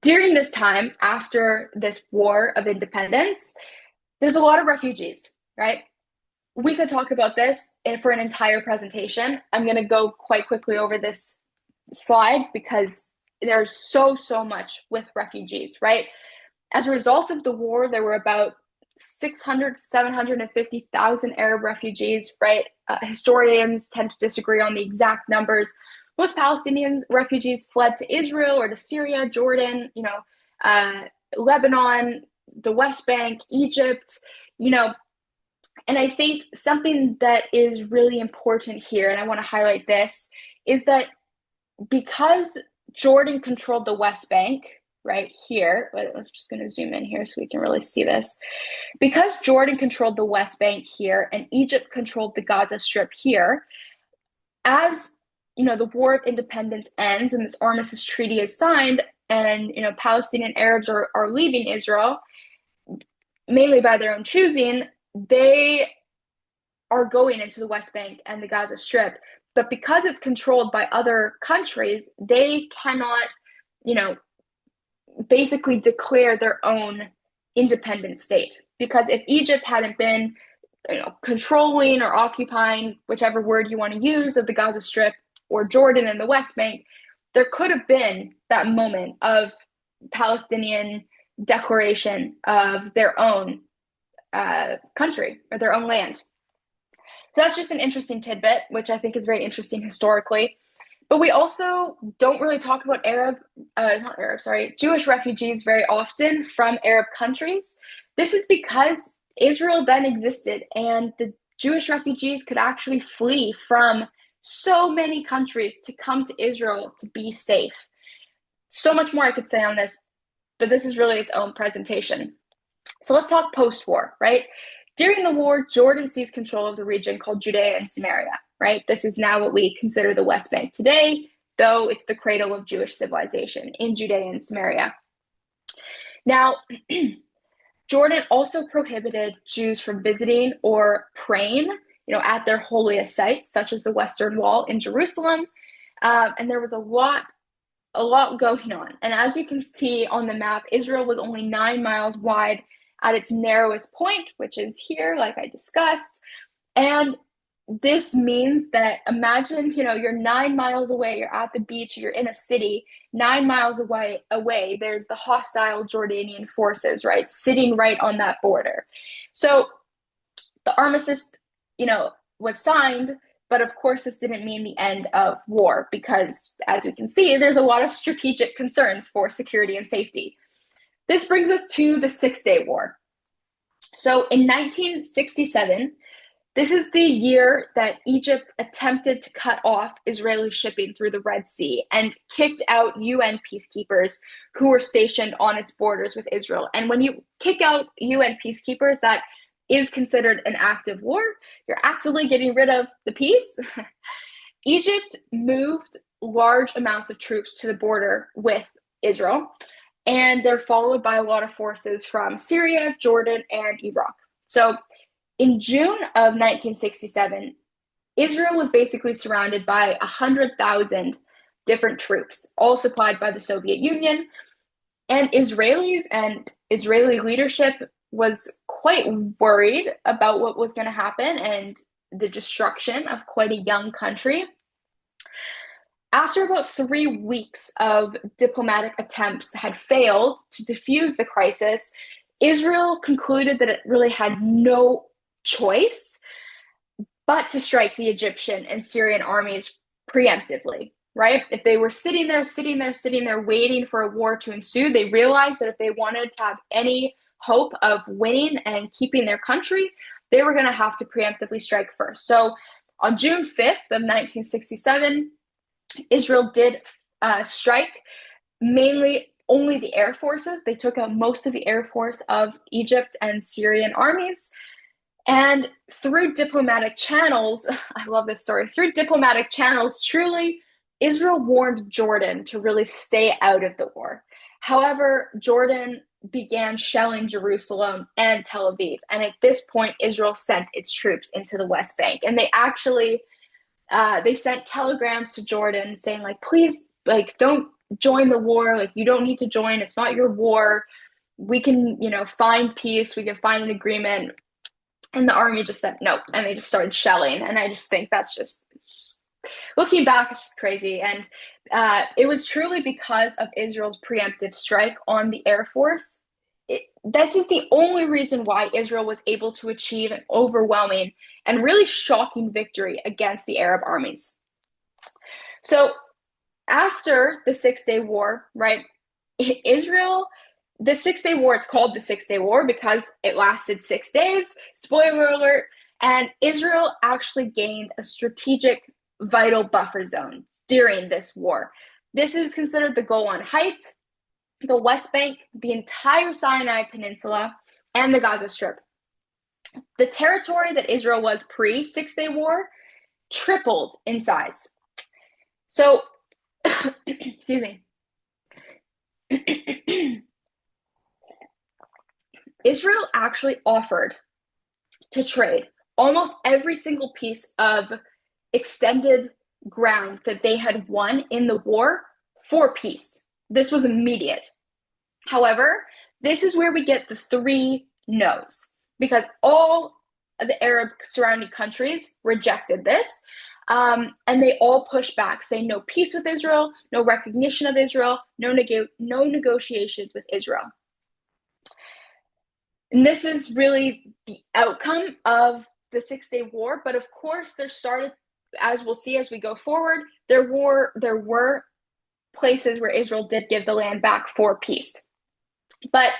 During this time, after this war of independence, there's a lot of refugees, right? We could talk about this for an entire presentation. I'm going to go quite quickly over this slide because there's so much with refugees, right? As a result of the war, there were about 600 to 750,000 Arab refugees, right? Historians tend to disagree on the exact numbers. Most Palestinian refugees fled to Israel or to Syria, Jordan, Lebanon, the West Bank, Egypt, and I think something that is really important here, and I want to highlight this, is that because Jordan controlled the West Bank, right here, but I'm just going to zoom in here so we can really see this. Because Jordan controlled the West Bank here and Egypt controlled the Gaza Strip here, as the War of Independence ends and this armistice treaty is signed, and Palestinian Arabs are leaving Israel, mainly by their own choosing, they are going into the West Bank and the Gaza Strip. But because it's controlled by other countries, they cannot, basically declare their own independent state. Because if Egypt hadn't been, controlling or occupying, whichever word you want to use, of the Gaza Strip or Jordan and the West Bank, there could have been that moment of Palestinian declaration of their own country or their own land. So that's just an interesting tidbit, which I think is very interesting historically. But we also don't really talk about Jewish refugees very often from Arab countries. This is because Israel then existed and the Jewish refugees could actually flee from so many countries to come to Israel to be safe. So much more I could say on this, but this is really its own presentation. So let's talk post-war, right? During the war, Jordan seized control of the region called Judea and Samaria, right? This is now what we consider the West Bank today. though it's the cradle of Jewish civilization in Judea and Samaria. Now, Jordan also prohibited Jews from visiting or praying, at their holiest sites, such as the Western Wall in Jerusalem. And there was a lot going on. And as you can see on the map, Israel was only 9 miles wide at its narrowest point, which is here, like I discussed. And this means that imagine, you're 9 miles away, you're at the beach, you're in a city, 9 miles away, there's the hostile Jordanian forces, right, sitting right on that border. So the armistice, was signed, but of course this didn't mean the end of war because, as we can see, there's a lot of strategic concerns for security and safety. This brings us to the Six-Day War. So in 1967, this is the year that Egypt attempted to cut off Israeli shipping through the Red Sea and kicked out UN peacekeepers who were stationed on its borders with Israel. And when you kick out UN peacekeepers, that is considered an act of war. You're actively getting rid of the peace. Egypt moved large amounts of troops to the border with Israel, and they're followed by a lot of forces from Syria, Jordan, and Iraq. So in June of 1967, Israel was basically surrounded by 100,000 different troops, all supplied by the Soviet Union. And Israelis and Israeli leadership was quite worried about what was going to happen and the destruction of quite a young country. After about 3 weeks of diplomatic attempts had failed to defuse the crisis, Israel concluded that it really had no choice but to strike the Egyptian and Syrian armies preemptively, right? If they were sitting there waiting for a war to ensue, they realized that if they wanted to have any hope of winning and keeping their country, they were going to have to preemptively strike first. So on June 5th of 1967, Israel did strike mainly only the air forces. They took out most of the air force of Egypt and Syrian armies. And through diplomatic channels, I love this story, through diplomatic channels, truly, Israel warned Jordan to really stay out of the war. However, Jordan began shelling Jerusalem and Tel Aviv. And at this point, Israel sent its troops into the West Bank. And they actually, they sent telegrams to Jordan saying, like, please, like, don't join the war. Like, you don't need to join. It's not your war. We can, find peace. We can find an agreement. And the army just said no, and they just started shelling. And I just think that's just looking back, it's just crazy. And it was truly because of Israel's preemptive strike on the Air Force. This is the only reason why Israel was able to achieve an overwhelming and really shocking victory against the Arab armies. So after the Six-Day War, right, the Six-Day War, it's called the Six-Day War because it lasted 6 days, spoiler alert, and Israel actually gained a strategic vital buffer zone during this war. This is considered the Golan Heights, the West Bank, the entire Sinai Peninsula, and the Gaza Strip. The territory that Israel was pre-Six-Day War tripled in size. So, excuse me. Israel actually offered to trade almost every single piece of extended ground that they had won in the war for peace. This was immediate. However, this is where we get the 3 no's, because all of the Arab surrounding countries rejected this, and they all pushed back, saying no peace with Israel, no recognition of Israel, no negotiations with Israel. And this is really the outcome of the Six-Day War. But of course, there started, as we'll see as we go forward, there were places where Israel did give the land back for peace. But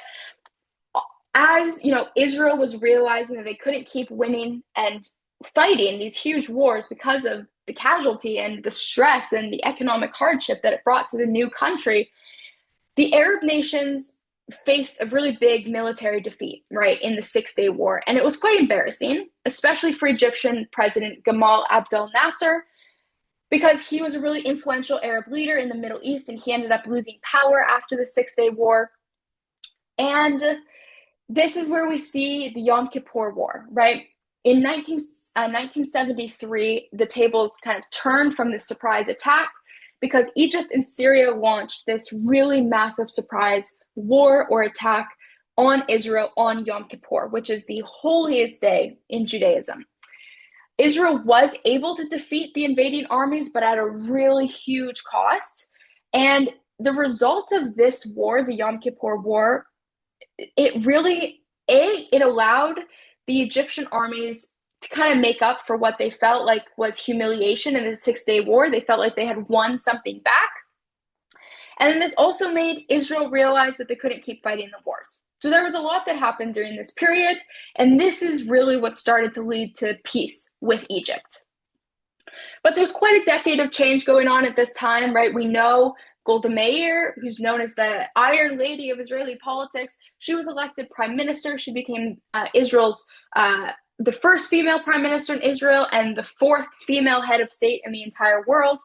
as Israel was realizing that they couldn't keep winning and fighting these huge wars because of the casualty and the stress and the economic hardship that it brought to the new country, the Arab nations faced a really big military defeat, right, in the Six-Day War. And it was quite embarrassing, especially for Egyptian President Gamal Abdel Nasser. because he was a really influential Arab leader in the Middle East, and he ended up losing power after the Six-Day War. And this is where we see the Yom Kippur War, right? In 1973, the tables kind of turned from the surprise attack because Egypt and Syria launched this really massive surprise war or attack on Israel on Yom Kippur, which is the holiest day in Judaism. Israel was able to defeat the invading armies, but at a really huge cost. And the result of this war, the Yom Kippur War, it really, it allowed the Egyptian armies to kind of make up for what they felt like was humiliation in the Six-Day War. They felt like they had won something back. And then this also made Israel realize that they couldn't keep fighting the wars. So there was a lot that happened during this period, and this is really what started to lead to peace with Egypt. But there's quite a decade of change going on at this time, right? We know Golda Meir, who's known as the Iron Lady of Israeli politics, she was elected prime minister. She became Israel's the first female prime minister in Israel and the fourth female head of state in the entire world.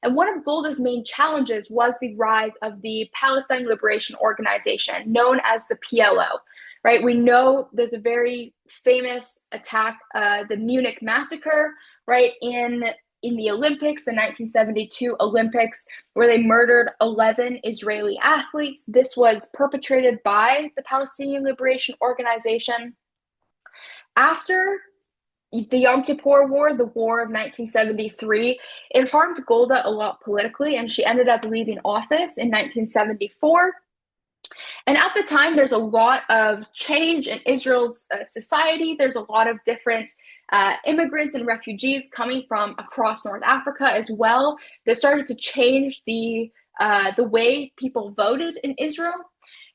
And one of Golda's main challenges was the rise of the Palestine Liberation Organization, known as the PLO, right? We know there's a very famous attack, the Munich massacre, right, in the Olympics, the 1972 Olympics, where they murdered 11 Israeli athletes. This was perpetrated by the Palestinian Liberation Organization. After the Yom Kippur War, the war of 1973, it harmed Golda a lot politically, and she ended up leaving office in 1974. And at the time, there's a lot of change in Israel's society. There's a lot of different immigrants and refugees coming from across North Africa as well. That started to change the way people voted in Israel.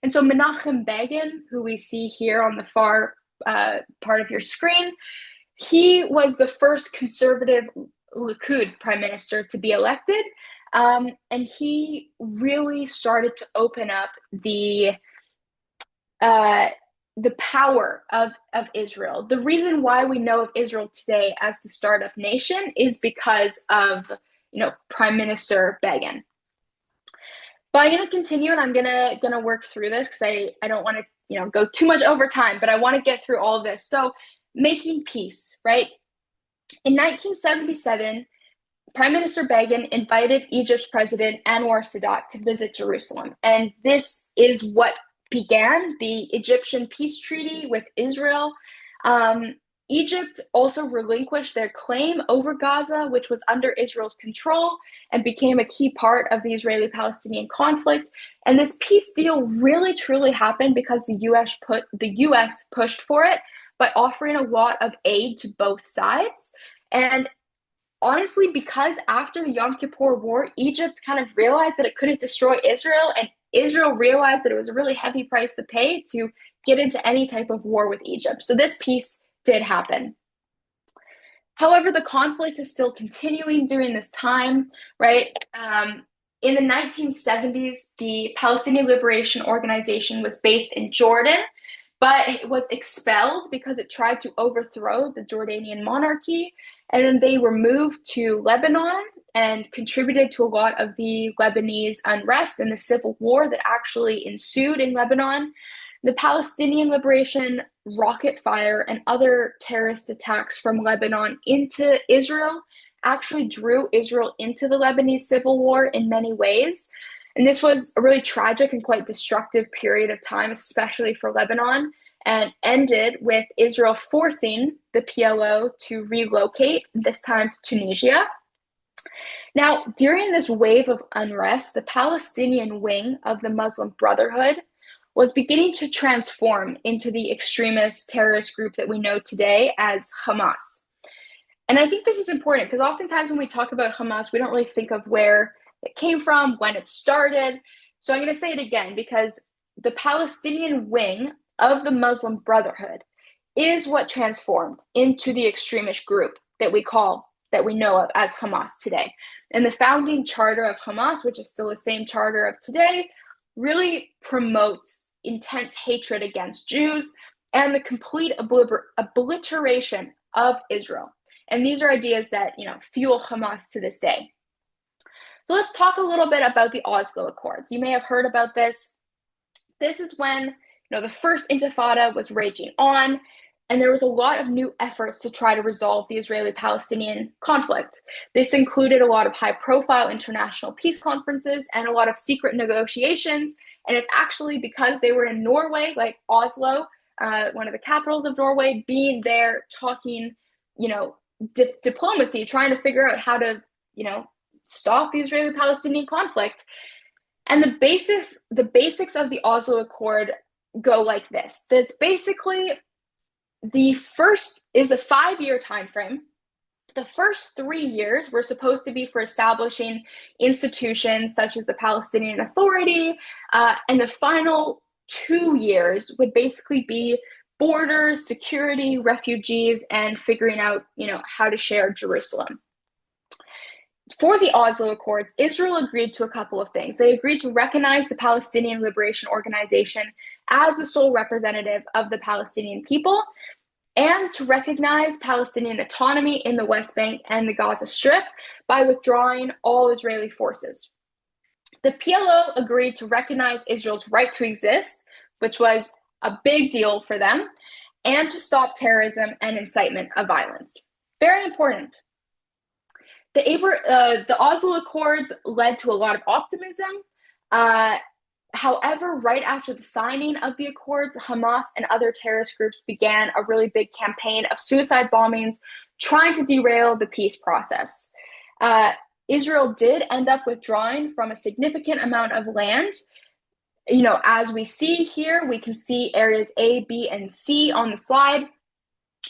And so Menachem Begin, who we see here on the far part of your screen, he was the first conservative Likud prime minister to be elected. And he really started to open up the power of Israel. The reason why we know of Israel today as the startup nation is because of, Prime Minister Begin. But I'm going to continue, and I'm gonna work through this because I don't want to go too much over time, but I want to get through all of this. So making peace, right? In 1977, Prime Minister Begin invited Egypt's president Anwar Sadat to visit Jerusalem. And this is what began the Egyptian peace treaty with Israel. Egypt also relinquished their claim over Gaza, which was under Israel's control, and became a key part of the Israeli-Palestinian conflict. And this peace deal really, truly happened because the U.S. pushed for it by offering a lot of aid to both sides. And honestly, because after the Yom Kippur War, Egypt kind of realized that it couldn't destroy Israel, and Israel realized that it was a really heavy price to pay to get into any type of war with Egypt. So this peace did happen. However, the conflict is still continuing during this time, right? In the 1970s, the Palestinian Liberation Organization was based in Jordan, but it was expelled because it tried to overthrow the Jordanian monarchy. And then they were moved to Lebanon and contributed to a lot of the Lebanese unrest and the civil war that actually ensued in Lebanon. The Palestinian Liberation rocket fire and other terrorist attacks from Lebanon into Israel actually drew Israel into the Lebanese civil war in many ways. And this was a really tragic and quite destructive period of time, especially for Lebanon, and ended with Israel forcing the PLO to relocate, this time to Tunisia. Now, during this wave of unrest, the Palestinian wing of the Muslim Brotherhood was beginning to transform into the extremist terrorist group that we know today as Hamas. And I think this is important because oftentimes when we talk about Hamas, we don't really think of where it came from, when it started. So I'm going to say it again because the Palestinian wing of the Muslim Brotherhood is what transformed into the extremist group that we know of as Hamas today. And the founding charter of Hamas, which is still the same charter of today, really promotes intense hatred against Jews and the complete obliteration of Israel. And these are ideas that fuel Hamas to this day. So let's talk a little bit about the Oslo Accords. You may have heard about this. This is when the first Intifada was raging on, and there was a lot of new efforts to try to resolve the Israeli-Palestinian conflict. This included a lot of high-profile international peace conferences and a lot of secret negotiations. And it's actually because they were in Norway, like Oslo, one of the capitals of Norway, being there talking, diplomacy, trying to figure out how to, stop the Israeli-Palestinian conflict. And the basics of the Oslo Accord go like this. That's basically the first is a 5-year time frame. The first 3 years were supposed to be for establishing institutions such as the Palestinian Authority, and the final 2 years would basically be borders, security, refugees, and figuring out, how to share Jerusalem. For the Oslo Accords, Israel agreed to a couple of things. They agreed to recognize the Palestinian Liberation Organization as the sole representative of the Palestinian people, and to recognize Palestinian autonomy in the West Bank and the Gaza Strip by withdrawing all Israeli forces. The PLO agreed to recognize Israel's right to exist, which was a big deal for them, and to stop terrorism and incitement of violence. Very important. The Oslo Accords led to a lot of optimism. However, right after the signing of the Accords, Hamas and other terrorist groups began a really big campaign of suicide bombings, trying to derail the peace process. Israel did end up withdrawing from a significant amount of land. As we see here, we can see areas A, B, and C on the slide.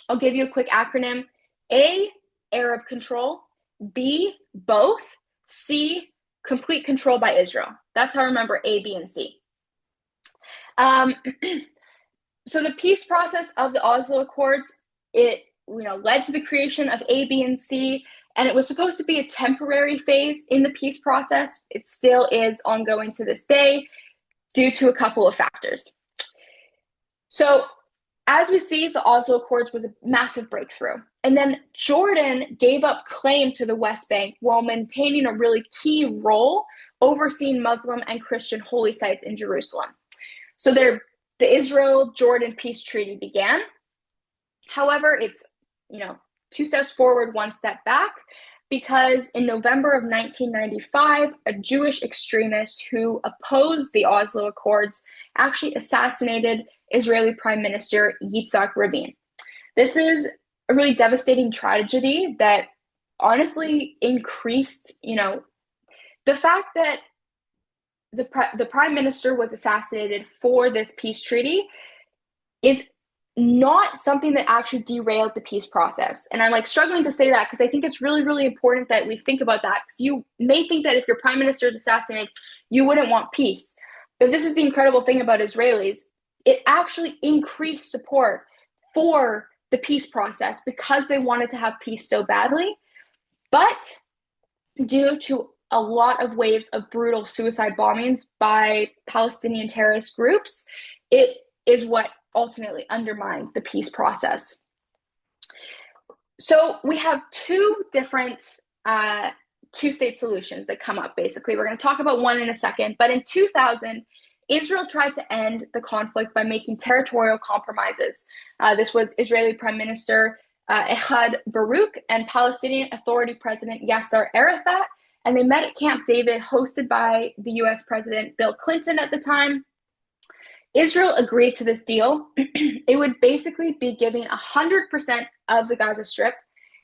I'll give you a quick acronym. A, Arab control. B, both. C, complete control by Israel. That's how I remember A, B, and C. So the peace process of the Oslo Accords, it led to the creation of A, B, and C, and it was supposed to be a temporary phase in the peace process. It still is ongoing to this day due to a couple of factors. So as we see, the Oslo Accords was a massive breakthrough. And then Jordan gave up claim to the West Bank while maintaining a really key role overseeing Muslim and Christian holy sites in Jerusalem. So the Israel-Jordan peace treaty began. However, it's 2 steps forward, 1 step back, because in November of 1995, a Jewish extremist who opposed the Oslo Accords actually assassinated Israeli Prime Minister Yitzhak Rabin. This is a really devastating tragedy that honestly increased, the fact that the Prime Minister was assassinated for this peace treaty is not something that actually derailed the peace process. And I'm struggling to say that because I think it's really, really important that we think about that, because you may think that if your prime minister is assassinated, you wouldn't want peace. But this is the incredible thing about Israelis. It actually increased support for the peace process because they wanted to have peace so badly. But due to a lot of waves of brutal suicide bombings by Palestinian terrorist groups, it is what ultimately undermined the peace process. So we have 2 different two-state solutions that come up, basically. We're going to talk about one in a second. But in 2000, Israel tried to end the conflict by making territorial compromises. This was Israeli Prime Minister Ehud Barak and Palestinian Authority President Yasser Arafat, and they met at Camp David, hosted by the US President Bill Clinton at the time. Israel agreed to this deal. It would basically be giving 100% of the Gaza Strip,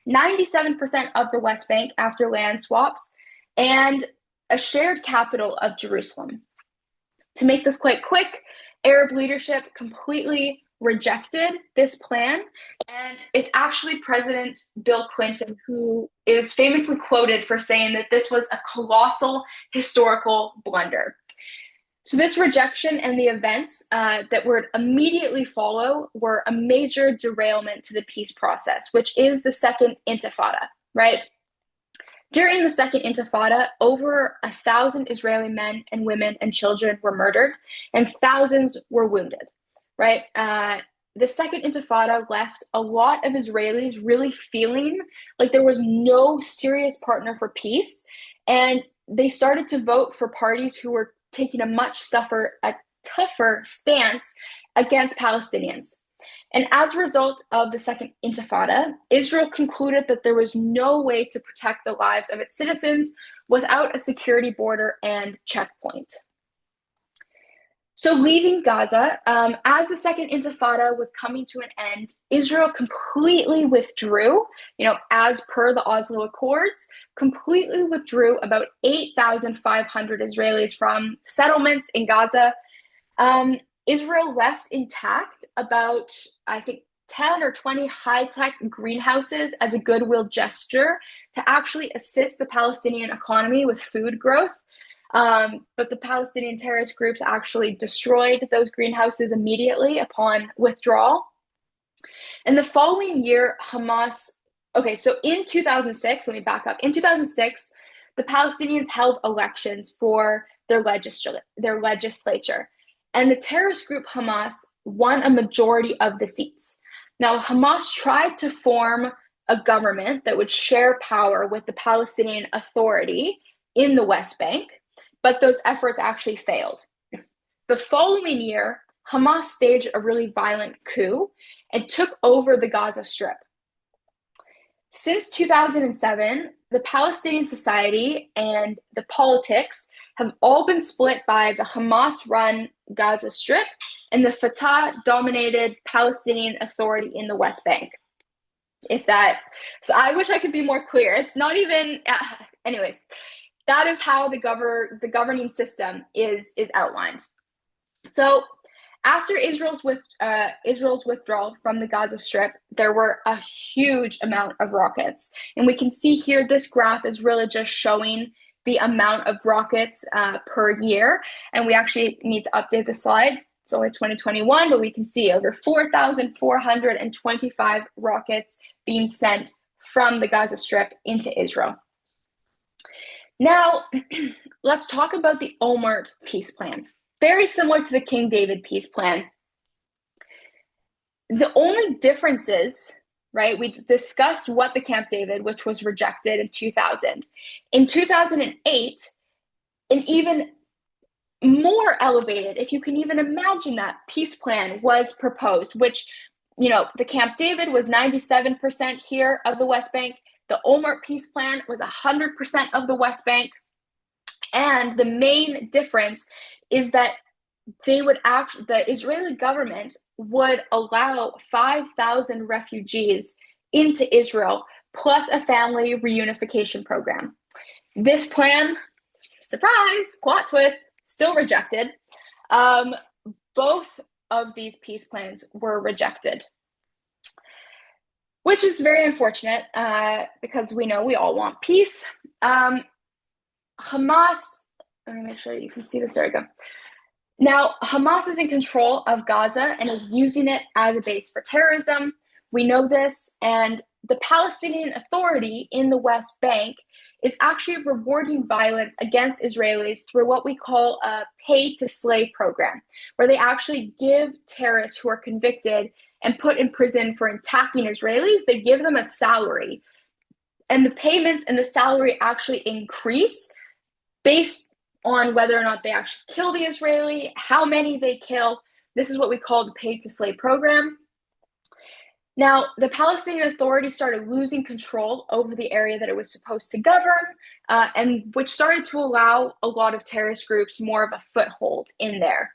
97% of the West Bank after land swaps, and a shared capital of Jerusalem. To make this quite quick, Arab leadership completely rejected this plan, and it's actually President Bill Clinton who is famously quoted for saying that this was a colossal historical blunder. So this rejection and the events that would immediately follow were a major derailment to the peace process, which is the Second Intifada, right? During the Second Intifada, over 1,000 Israeli men and women and children were murdered, and thousands were wounded, right? The Second Intifada left a lot of Israelis really feeling like there was no serious partner for peace, and they started to vote for parties who were taking a tougher stance against Palestinians. And as a result of the Second Intifada, Israel concluded that there was no way to protect the lives of its citizens without a security border and checkpoint. So leaving Gaza, as the Second Intifada was coming to an end, Israel completely withdrew, as per the Oslo Accords, completely withdrew about 8,500 Israelis from settlements in Gaza. Israel left intact about, I think, 10 or 20 high-tech greenhouses as a goodwill gesture to actually assist the Palestinian economy with food growth. But the Palestinian terrorist groups actually destroyed those greenhouses immediately upon withdrawal. And the following year, so in 2006, let me back up. In 2006, the Palestinians held elections for their legislature. And the terrorist group Hamas won a majority of the seats. Now, Hamas tried to form a government that would share power with the Palestinian Authority in the West Bank, but those efforts actually failed. The following year, Hamas staged a really violent coup and took over the Gaza Strip. Since 2007, the Palestinian society and the politics have all been split by the Hamas-run Gaza Strip and the Fatah-dominated Palestinian Authority in the West Bank. So I wish I could be more clear. It's not even, anyways, that is how the governing system is outlined. So after Israel's withdrawal from the Gaza Strip, there were a huge amount of rockets. And we can see here, this graph is really just showing the amount of rockets per year. And we actually need to update the slide. It's only 2021, but we can see over 4,425 rockets being sent from the Gaza Strip into Israel. Now, let's talk about the Olmert peace plan. Very similar to the King David peace plan. The only difference is, right, we discussed what the Camp David, which was rejected in 2000. In 2008, an even more elevated, if you can even imagine that, peace plan was proposed, which, the Camp David was 97% here of the West Bank. The Olmert peace plan was 100% of the West Bank. And the main difference is that the Israeli government would allow 5,000 refugees into Israel, plus a family reunification program. This plan, surprise, plot twist, still rejected. Both of these peace plans were rejected, which is very unfortunate because we know we all want peace. Hamas, let me make sure you can see this. There we go. Now, Hamas is in control of Gaza and is using it as a base for terrorism. We know this, and the Palestinian Authority in the West Bank is actually rewarding violence against Israelis through what we call a pay-to-slay program, where they actually give terrorists who are convicted and put in prison for attacking Israelis, they give them a salary. And the payments and the salary actually increase based on whether or not they actually kill the Israeli, how many they kill. This is what we call the pay-to-slay program. Now, the Palestinian Authority started losing control over the area that it was supposed to govern, and which started to allow a lot of terrorist groups more of a foothold in there.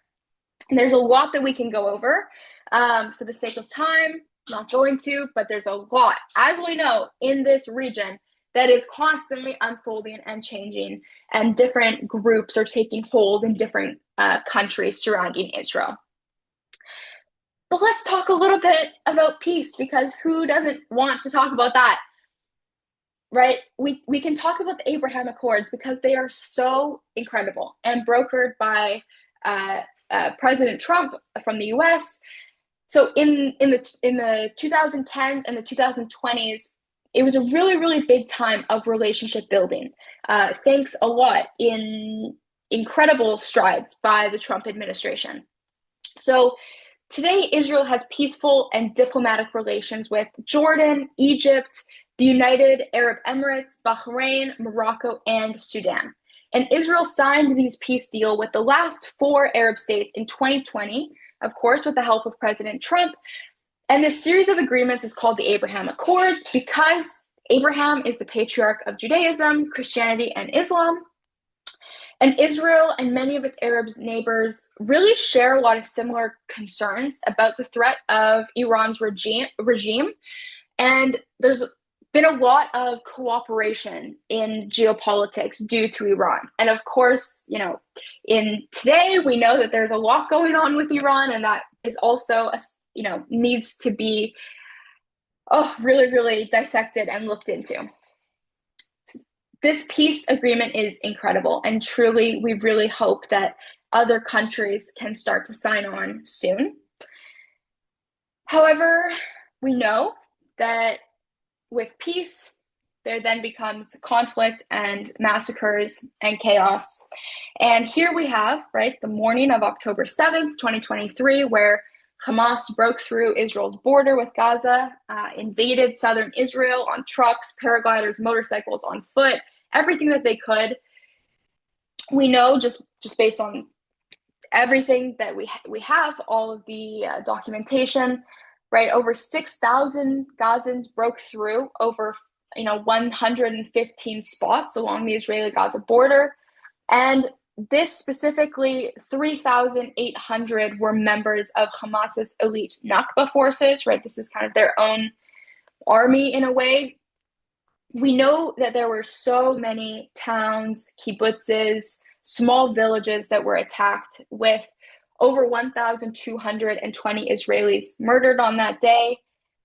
And there's a lot that we can go over for the sake of time, not going to, but there's a lot, as we know, in this region that is constantly unfolding and changing, and different groups are taking hold in different countries surrounding Israel. But let's talk a little bit about peace, because who doesn't want to talk about that, right? We can talk about the Abraham Accords because they are so incredible and brokered by President Trump from the U.S. So in the 2010s and the 2020s, it was a really, really big time of relationship building. Thanks a lot in incredible strides by the Trump administration. So today, Israel has peaceful and diplomatic relations with Jordan, Egypt, the United Arab Emirates, Bahrain, Morocco, and Sudan. And Israel signed these peace deal with the last 4 Arab states in 2020, of course, with the help of President Trump. And this series of agreements is called the Abraham Accords because Abraham is the patriarch of Judaism, Christianity, and Islam. And Israel and many of its Arab neighbors really share a lot of similar concerns about the threat of Iran's regime. And there's been a lot of cooperation in geopolitics due to Iran. And of course, in today, we know that there's a lot going on with Iran, and that is also, needs to be really, really dissected and looked into. This peace agreement is incredible, and truly, we really hope that other countries can start to sign on soon. However, we know that with peace, there then becomes conflict and massacres and chaos. And here we have, the morning of October 7th, 2023, where Hamas broke through Israel's border with Gaza, invaded southern Israel on trucks, paragliders, motorcycles, on foot, everything that they could. We know just based on everything that we have, all of the documentation, over 6,000 Gazans broke through over 115 spots along the Israeli-Gaza border. And this specifically, 3,800 were members of Hamas's elite Nakba forces, This is kind of their own army in a way. We know that there were so many towns, kibbutzes, small villages that were attacked, with over 1,220 Israelis murdered on that day,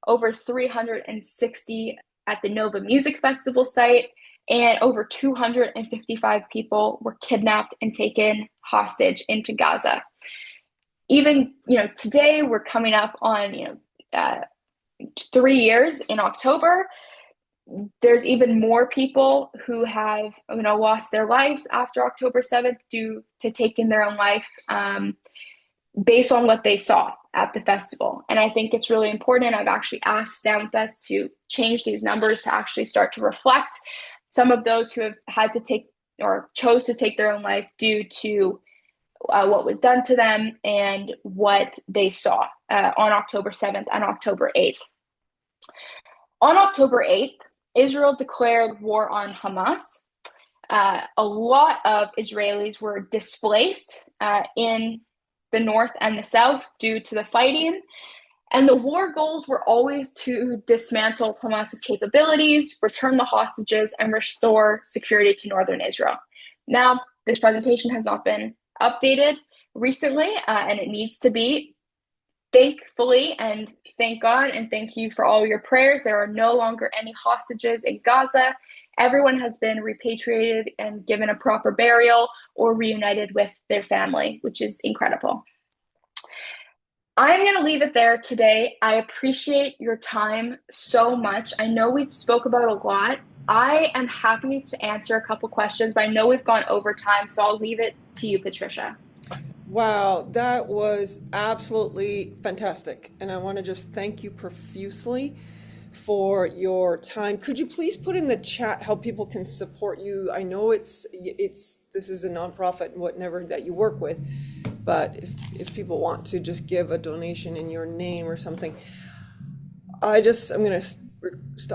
over 360 at the Nova Music Festival site, and over 255 people were kidnapped and taken hostage into Gaza. Even, today we're coming up on, 3 years in October. There's even more people who have, lost their lives after October 7th due to taking their own life based on what they saw at the festival. And I think it's really important. I've actually asked SoundFest to change these numbers to actually start to reflect some of those who have had to take or chose to take their own life due to what was done to them and what they saw on October 7th and October 8th. On October 8th, Israel declared war on Hamas. A lot of Israelis were displaced in the north and the south due to the fighting. And the war goals were always to dismantle Hamas's capabilities, return the hostages, and restore security to northern Israel. Now, this presentation has not been updated recently, and it needs to be. Thankfully, and thank God, and thank you for all your prayers, there are no longer any hostages in Gaza. Everyone has been repatriated and given a proper burial or reunited with their family, which is incredible. I'm going to leave it there today. I appreciate your time so much. I know we spoke about a lot. I am happy to answer a couple questions, but I know we've gone over time, so I'll leave it to you, Patricia. Wow, that was absolutely fantastic. And I want to just thank you profusely for your time. Could you please put in the chat how people can support you? I know this is a nonprofit and whatever that you work with, but if people want to just give a donation in your name or something, I'm going to stop